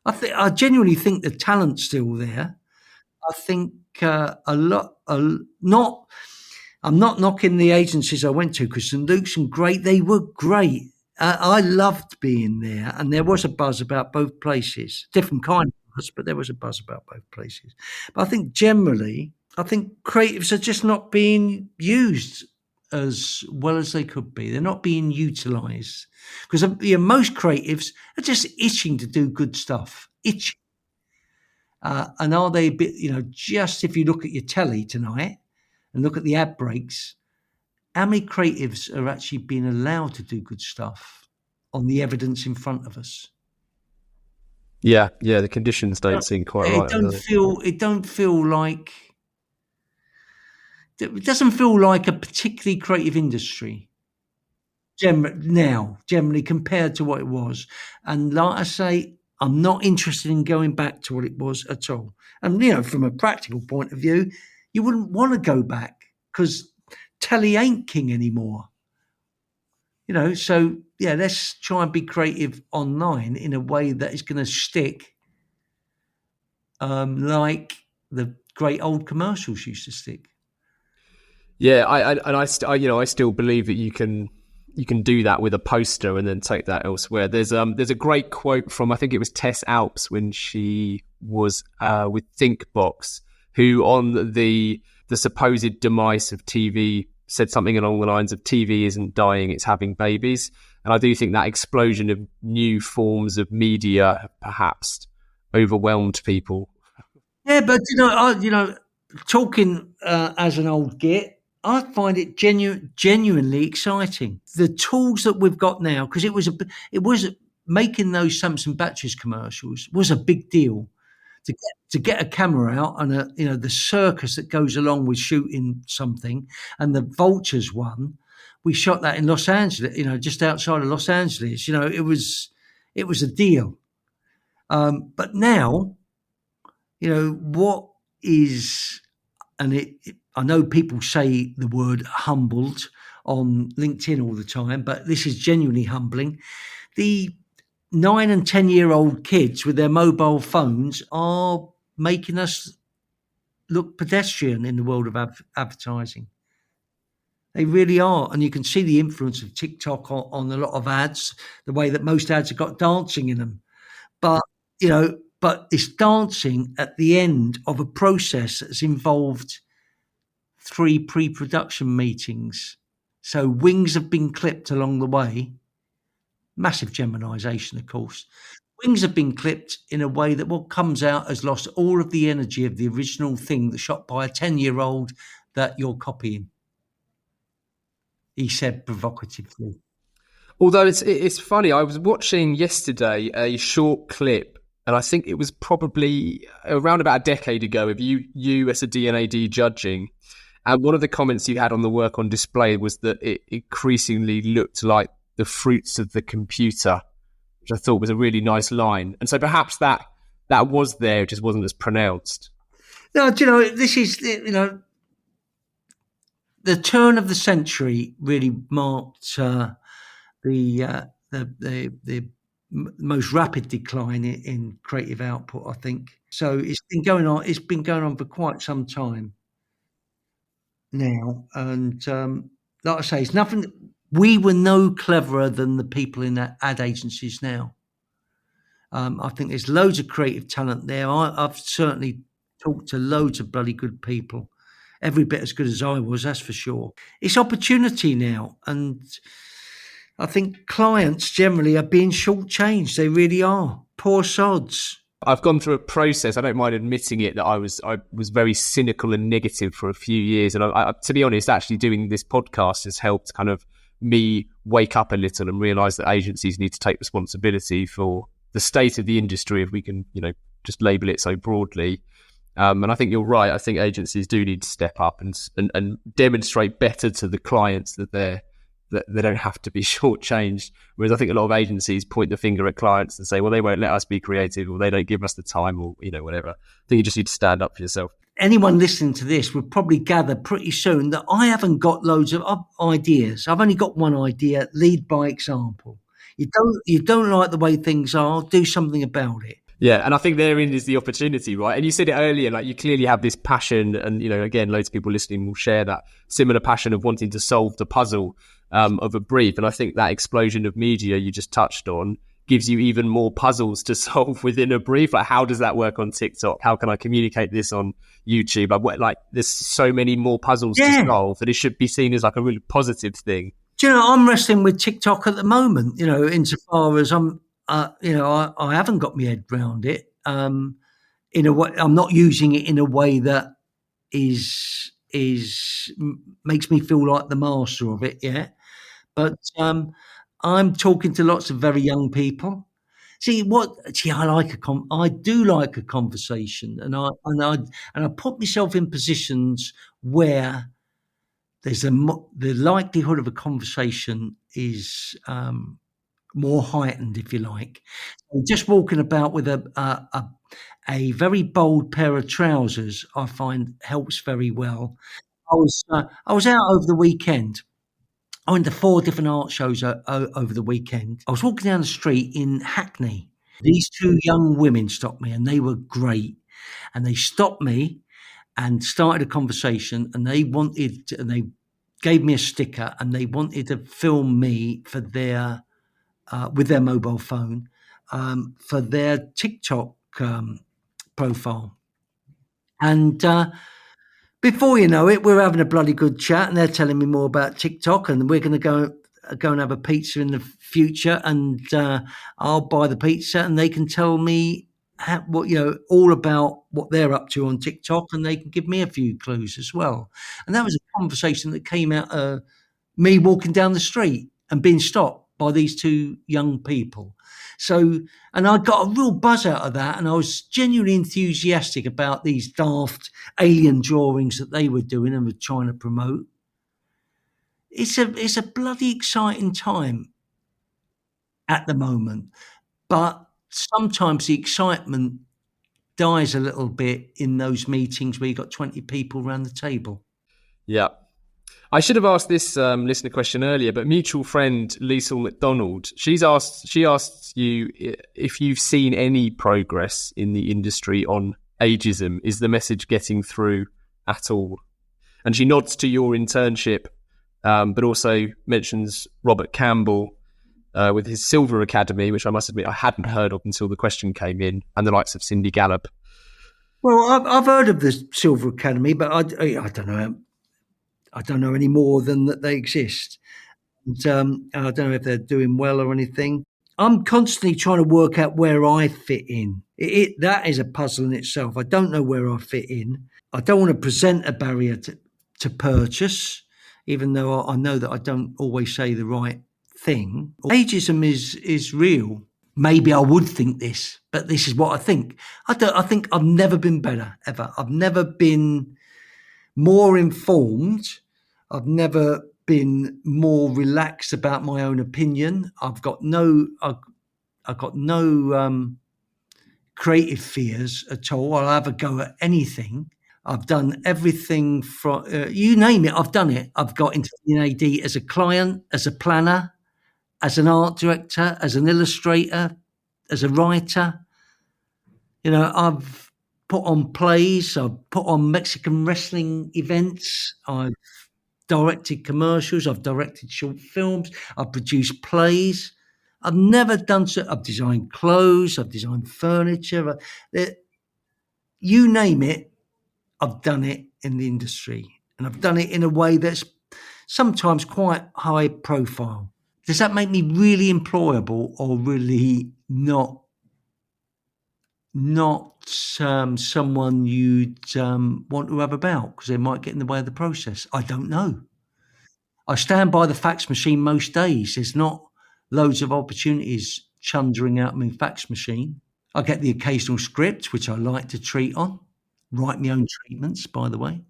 I genuinely think the talent's still there. I think not. I'm not knocking the agencies I went to, because St Luke's and great. They were great. I loved being there, and there was a buzz about both places. Different kind of buzz, but there was a buzz about both places. But I think generally, creatives are just not being used as well as they could be. They're not being utilised, because most creatives are just itching to do good stuff. Itching. And are they a bit, just if you look at your telly tonight and look at the ad breaks, how many creatives are actually being allowed to do good stuff on the evidence in front of us?
Yeah, the conditions don't seem quite right.
It doesn't feel like a particularly creative industry generally compared to what it was. And like I say, I'm not interested in going back to what it was at all. And, from a practical point of view, you wouldn't want to go back, because telly ain't king anymore. So, let's try and be creative online in a way that is going to stick, like the great old commercials used to stick.
Yeah, I still believe that you can do that with a poster and then take that elsewhere. There's a great quote from, I think it was Tess Alps when she was with Thinkbox, who on the supposed demise of TV said something along the lines of, TV isn't dying, it's having babies. And I do think that explosion of new forms of media have perhaps overwhelmed people.
Yeah, but talking as an old git, I find it genuinely exciting. The tools that we've got now, because it was making those Samson Batches commercials was a big deal. To get a camera out and the circus that goes along with shooting something, and the Vultures one, we shot that in Los Angeles, just outside of Los Angeles. It was a deal. But now, what is, and I know people say the word humbled on LinkedIn all the time, but this is genuinely humbling. The 9 and 10-year-old kids with their mobile phones are making us look pedestrian in the world of advertising. They really are. And you can see the influence of TikTok on a lot of ads, the way that most ads have got dancing in them. But it's dancing at the end of a process that's involved 3 pre-production meetings. So wings have been clipped along the way. Massive Geminisation, of course. Wings have been clipped in a way that what comes out has lost all of the energy of the original thing that's shot by a 10-year-old that you're copying. He said provocatively.
Although it's funny, I was watching yesterday a short clip, and I think it was probably around about a decade ago, of you as a D&AD judging. And one of the comments you had on the work on display was that it increasingly looked like the fruits of the computer, which I thought was a really nice line. And so perhaps that was there, it just wasn't as pronounced.
No, this is, the turn of the century really marked the most rapid decline in creative output, I think. So it's been going on for quite some time now. And like I say, it's nothing. We were no cleverer than the people in ad agencies now. I think there's loads of creative talent there. I've certainly talked to loads of bloody good people, every bit as good as I was, that's for sure. It's opportunity now. And I think clients generally are being shortchanged. They really are. Poor sods.
I've gone through a process. I don't mind admitting it that I was very cynical and negative for a few years, and I, to be honest, actually doing this podcast has helped kind of me wake up a little and realise that agencies need to take responsibility for the state of the industry, if we can, just label it so broadly. And I think you're right. I think agencies do need to step up and demonstrate better to the clients that they don't have to be shortchanged. Whereas I think a lot of agencies point the finger at clients and say, well, they won't let us be creative, or they don't give us the time, or, whatever. I think you just need to stand up for yourself.
Anyone listening to this would probably gather pretty soon that I haven't got loads of ideas. I've only got one idea: lead by example. You don't like the way things are, do something about it.
Yeah, and I think therein is the opportunity, right? And you said it earlier, like you clearly have this passion, and again, loads of people listening will share that similar passion of wanting to solve the puzzle of a brief. And I think that explosion of media you just touched on gives you even more puzzles to solve within a brief. Like, how does that work on TikTok? How can I communicate this on YouTube? There's so many more puzzles to solve that it should be seen as like a really positive thing.
Do you know, I'm wrestling with TikTok at the moment, insofar as I haven't got my head around it. In a way, I'm not using it in a way that is makes me feel like the master of it yet. But I'm talking to lots of very young people. I do like a conversation, and I put myself in positions where there's the likelihood of a conversation is more heightened, if you like. Just walking about with a very bold pair of trousers, I find helps very well. I was out over the weekend. I went to 4 different art shows over the weekend. I was walking down the street in Hackney. These 2 young women stopped me, and they were great. And they stopped me and started a conversation, and they gave me a sticker, and they wanted to film me for their with their mobile phone for their TikTok profile. And before you know it, we're having a bloody good chat, and they're telling me more about TikTok, and we're going to go and have a pizza in the future, and I'll buy the pizza, and they can tell me all about what they're up to on TikTok, and they can give me a few clues as well. And that was a conversation that came out of me walking down the street and being stopped by these 2 young people. So, and I got a real buzz out of that, and I was genuinely enthusiastic about these daft alien drawings that they were doing and were trying to promote. It's a bloody exciting time at the moment, but sometimes the excitement dies a little bit in those meetings where you've got 20 people around the table.
Yeah. I should have asked this listener question earlier, but mutual friend Liesl McDonald, she asked you if you've seen any progress in the industry on ageism. Is the message getting through at all? And she nods to your internship, but also mentions Robert Campbell with his Silver Academy, which I must admit I hadn't heard of until the question came in, and the likes of Cindy Gallop.
Well, I've heard of the Silver Academy, but I don't know. I don't know any more than that they exist. And, I don't know if they're doing well or anything. I'm constantly trying to work out where I fit in. That is a puzzle in itself. I don't know where I fit in. I don't want to present a barrier to purchase, even though I know that I don't always say the right thing. Ageism is real. Maybe I would think this, but this is what I think. I think I've never been better, ever. I've never been more informed. I've never been more relaxed about my own opinion. I've got no creative fears at all. I'll have a go at anything. I've done everything from you name it. I've done it. I've got into NAD as a client, as a planner, as an art director, as an illustrator, as a writer. I've put on plays. I've put on Mexican wrestling events. I've directed commercials. I've directed short films. I've produced plays. I've never done so. I've designed clothes. I've designed furniture. You name it, I've done it in the industry. And I've done it in a way that's sometimes quite high profile. Does that make me really employable or really not someone you'd want to have about because they might get in the way of the process? I don't know. I stand by the fax machine most days. There's not loads of opportunities chundering out my fax machine. I get the occasional script, which I like to treat on. Write my own treatments, by the way.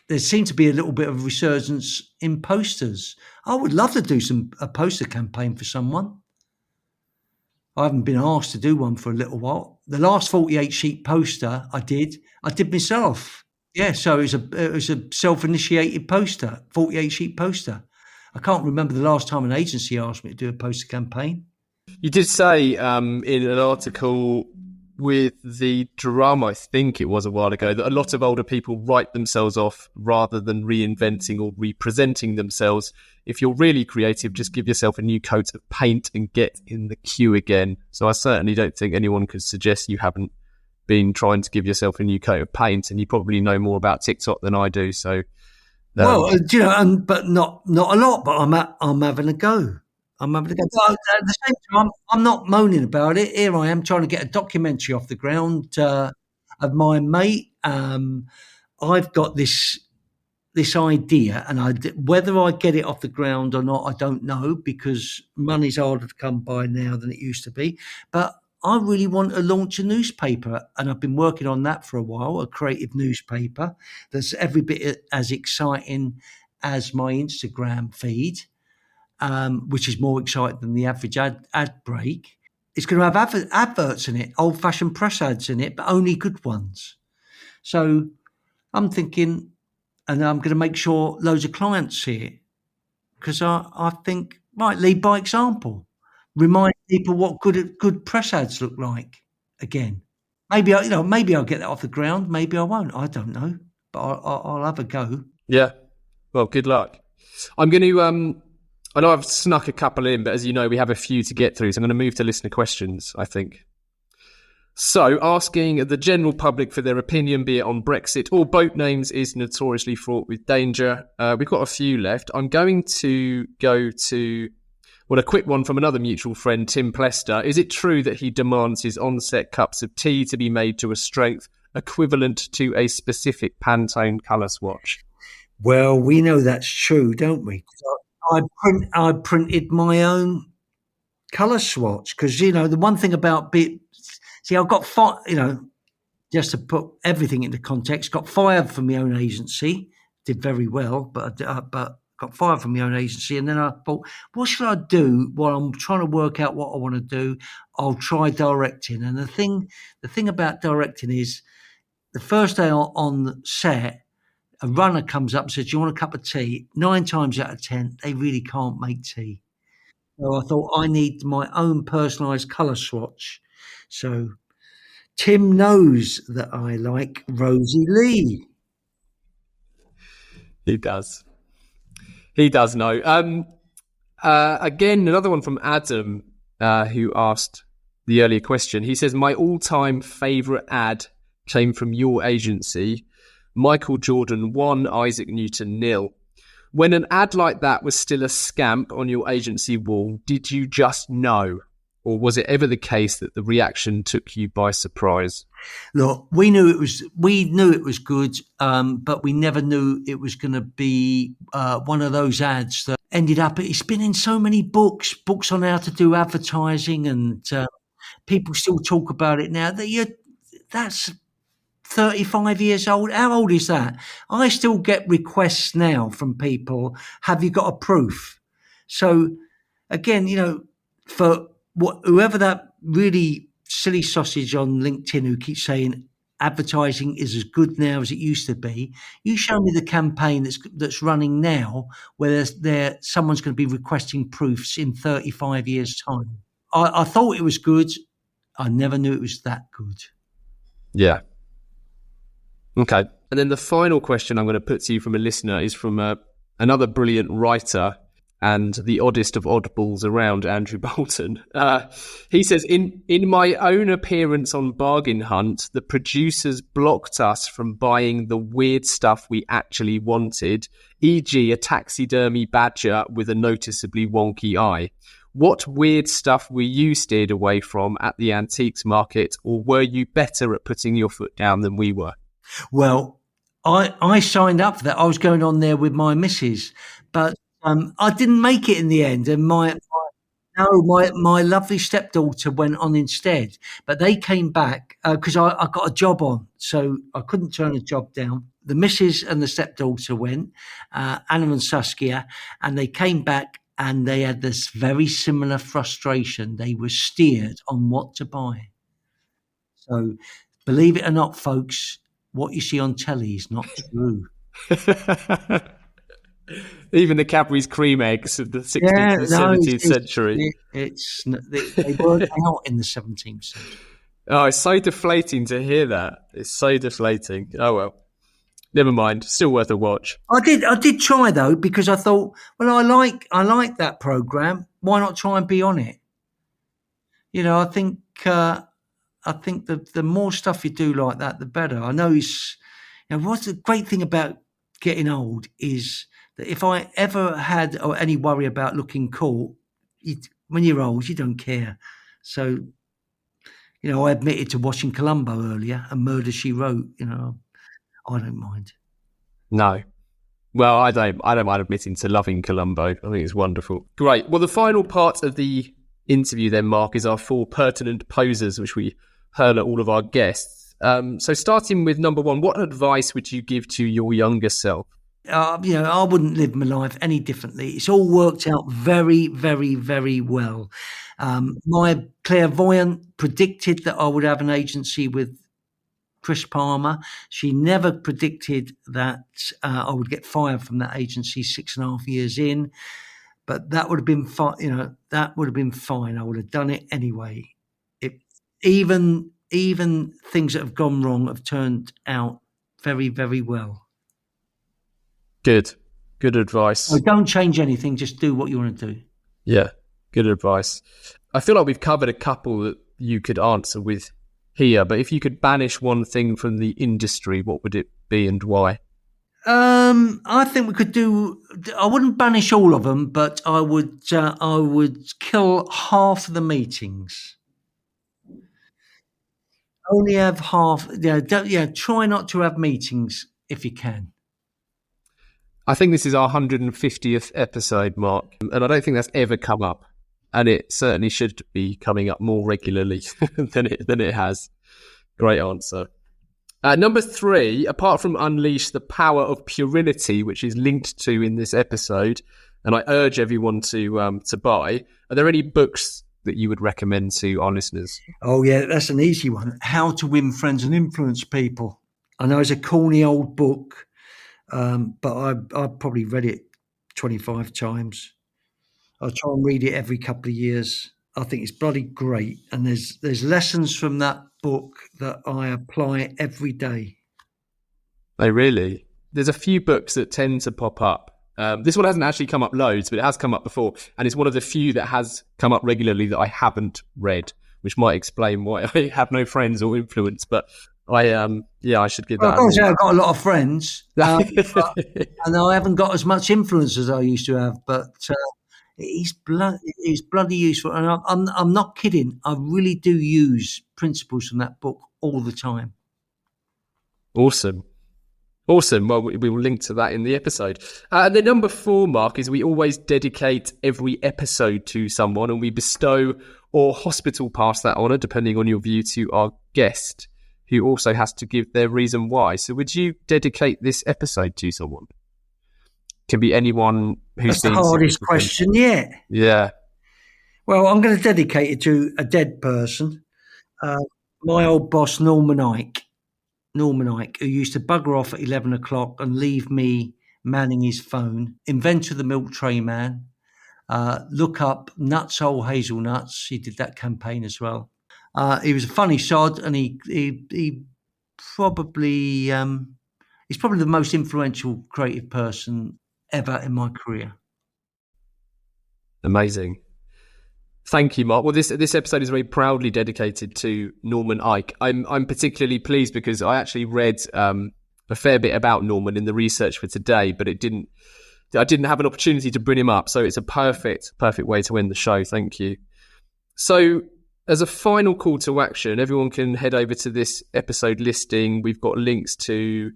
There seems to be a little bit of resurgence in posters. I would love to do a poster campaign for someone. I haven't been asked to do one for a little while. The last 48 sheet poster I did myself. Yeah, so it was a self-initiated poster, 48 sheet poster. I can't remember the last time an agency asked me to do a poster campaign.
You did say in an article with the drum, I think it was a while ago, that a lot of older people write themselves off rather than reinventing or representing themselves. If you're really creative, just give yourself a new coat of paint and get in the queue again. So I certainly don't think anyone could suggest you haven't been trying to give yourself a new coat of paint, and you probably know more about TikTok than I do. So,
but not a lot. But I'm having a go. But at the same time, I'm not moaning about it. Here I am trying to get a documentary off the ground of my mate. I've got this idea, and whether I get it off the ground or not, I don't know, because money's harder to come by now than it used to be. But I really want to launch a newspaper, and I've been working on that for a while, a creative newspaper that's every bit as exciting as my Instagram feed. Which is more exciting than the average ad break. It's going to have adverts in it, old-fashioned press ads in it, but only good ones. So I'm thinking, and I'm going to make sure loads of clients see it, because I think, right, lead by example. Remind people what good press ads look like again. Maybe I'll get that off the ground. Maybe I won't. I don't know, but I'll have a go.
Yeah. Well, good luck. I'm going to... I know I've snuck a couple in, but as you know, we have a few to get through, so I'm going to move to listener questions, I think. So, asking the general public for their opinion, be it on Brexit or boat names, is notoriously fraught with danger. We've got a few left. I'm going to go to, a quick one from another mutual friend, Tim Plester. Is it true that he demands his on-set cups of tea to be made to a strength equivalent to a specific Pantone colour swatch?
Well, we know that's true, don't we? I printed my own colour swatch because, the one thing about I've got just to put everything into context, got fired from my own agency, did very well, but got fired from my own agency. And then I thought, what should I do while I'm trying to work out what I want to do? I'll try directing. And the thing about directing is the first day on set, a runner comes up and says, do you want a cup of tea? 9 times out of 10, they really can't make tea. So I thought I need my own personalised colour swatch. So Tim knows that I like Rosie Lee.
He does. He does know. Again, another one from Adam, who asked the earlier question. He says, my all-time favourite ad came from your agency. Michael Jordan 1, Isaac Newton 0. When an ad like that was still a scamp on your agency wall, did you just know? Or was it ever the case that the reaction took you by surprise?
Look, we knew it was good, but we never knew it was going to be one of those ads that ended up. It's been in so many books on how to do advertising, and people still talk about it now. That's 35 years old. How old is that? I still get requests now from people, have you got a proof? So again, for whoever that really silly sausage on LinkedIn who keeps saying advertising is as good now as it used to be, you show me the campaign that's running now where someone's going to be requesting proofs in 35 years' time. I thought it was good. I never knew it was that good.
Yeah. Okay. And then the final question I'm going to put to you from a listener is from another brilliant writer, and the oddest of oddballs around, Andrew Bolton. He says, in my own appearance on Bargain Hunt, the producers blocked us from buying the weird stuff we actually wanted, e.g. a taxidermy badger with a noticeably wonky eye. What weird stuff were you steered away from at the antiques market, or were you better at putting your foot down than we were?
Well, I signed up for that. I was going on there with my missus, but I didn't make it in the end. And my lovely stepdaughter went on instead. But they came back because I got a job on, so I couldn't turn a job down. The missus and the stepdaughter went, Anna and Saskia, and they came back and they had this very similar frustration. They were steered on what to buy. So, believe it or not, folks, what you see on telly is not true.
Even the Cadbury's cream eggs of the 16th and 17th century.
They weren't out in the 17th century.
Oh, it's so deflating to hear that. It's so deflating. Oh, well. Never mind. Still worth a watch.
I did try, though, because I thought, well, I like that programme. Why not try and be on it? You know, I think the more stuff you do like that, the better. I know what's the great thing about getting old is that if I ever had any worry about looking cool, when you're old, you don't care. So, I admitted to watching Columbo earlier and Murder, She Wrote. I don't mind.
No. Well, I don't mind admitting to loving Columbo. I think it's wonderful. Great. Well, the final part of the interview then, Mark, is our 4 pertinent posers, which we hurl at all of our guests. So starting with number 1, what advice would you give to your younger self?
I wouldn't live my life any differently. It's all worked out very, very, very well. My clairvoyant predicted that I would have an agency with Chris Palmer. She never predicted that I would get fired from that agency 6.5 years in. But that would have been fine. That would have been fine. I would have done it anyway. Even things that have gone wrong have turned out very, very well.
Good advice.
So don't change anything. Just do what you want to do.
Yeah, good advice. I feel like we've covered a couple that you could answer with here, but if you could banish one thing from the industry, what would it be and why?
I think we could do. I wouldn't banish all of them, but I would kill half of the meetings. Only have half. Try not to have meetings if you can.
I think this is our 150th episode, Mark, and I don't think that's ever come up, and it certainly should be coming up more regularly than it has. Great answer. Number 3, apart from unleash the power of purinity, which is linked to in this episode, and I urge everyone to buy, are there any books that you would recommend to our listeners?
Oh, yeah, that's an easy one. How to Win Friends and Influence People. I know it's a corny old book, but I've probably read it 25 times. I try and read it every couple of years. I think it's bloody great. And there's lessons from that book that I apply every day.
Oh, really? There's a few books that tend to pop up. This one hasn't actually come up loads, but it has come up before. And it's one of the few that has come up regularly that I haven't read, which might explain why I have no friends or influence. But I should give that.
I've got a lot of friends, and I haven't got as much influence as I used to have. But it's bloody useful, and I'm not kidding. I really do use principles from that book all the time.
Awesome. Well, we will link to that in the episode. And then number 4, Mark, is we always dedicate every episode to someone, and we bestow or hospital pass that honour, depending on your view, to our guest, who also has to give their reason why. So would you dedicate this episode to someone? Can be anyone who's
That's the hardest question yet.
Yeah.
Well, I'm going to dedicate it to a dead person. My old boss, Norman Ike, who used to bugger off at 11 o'clock and leave me manning his phone. Inventor of the milk tray man. Look up Nutshole Hazelnuts. He did that campaign as well. He was a funny sod, and he probably he's probably the most influential creative person ever in my career.
Amazing. Thank you, Mark. Well, this episode is very proudly dedicated to Norman Ike. I'm particularly pleased because I actually read a fair bit about Norman in the research for today, but I didn't have an opportunity to bring him up. So it's a perfect way to end the show. Thank you. So as a final call to action, everyone can head over to this episode listing. We've got links to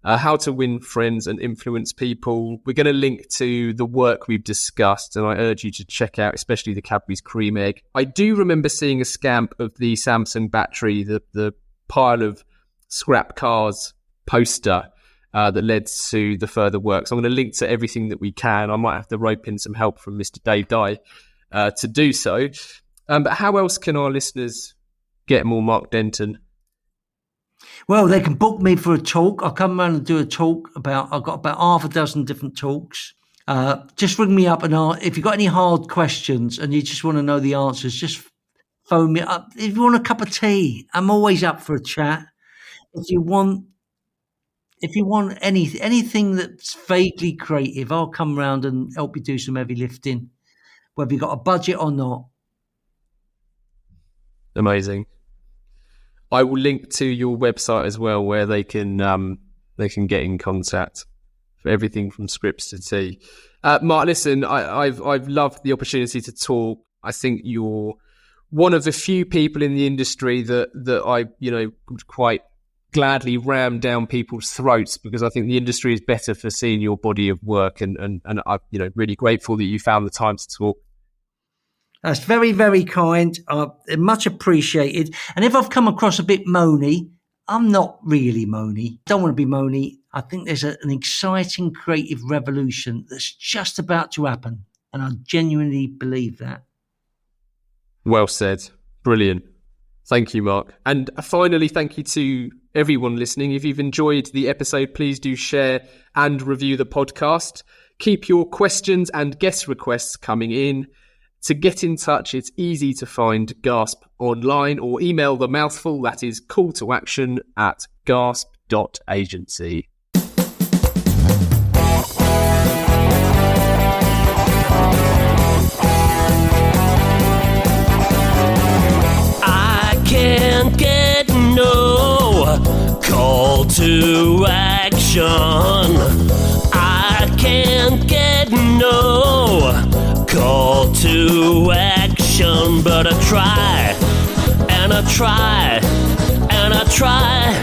how to win friends and influence people. We're going to link to the work we've discussed, and I urge you to check out, especially the Cadbury's cream egg. I do remember seeing a scamp of the Samsung battery, the pile of scrap cars poster that led to the further work. So I'm going to link to everything that we can. I might have to rope in some help from Mr. Dave Dye to do so. But how else can our listeners get more Mark Denton?
Well, they can book me for a talk. I'll come around and do a talk I've got about half a dozen different talks. Just ring me up and if you've got any hard questions and you just want to know the answers, just phone me up. If you want a cup of tea, I'm always up for a chat. If you want anything that's vaguely creative, I'll come round and help you do some heavy lifting, whether you've got a budget or not.
Amazing. I will link to your website as well, where they can get in contact for everything from scripts to tea. Mark, listen, I've loved the opportunity to talk. I think you're one of the few people in the industry that I would quite gladly ram down people's throats, because I think the industry is better for seeing your body of work, and I'm really grateful that you found the time to talk.
That's very, very kind. Much appreciated. And if I've come across a bit moany, I'm not really moany. Don't want to be moany. I think there's an exciting creative revolution that's just about to happen. And I genuinely believe that.
Well said. Brilliant. Thank you, Mark. And finally, thank you to everyone listening. If you've enjoyed the episode, please do share and review the podcast. Keep your questions and guest requests coming in. To get in touch, it's easy to find Gasp online or email the mouthful, that is call to action @gasp.agency.
I can't get no call to action. I can't get no call to action, but I try, and I try, and I try.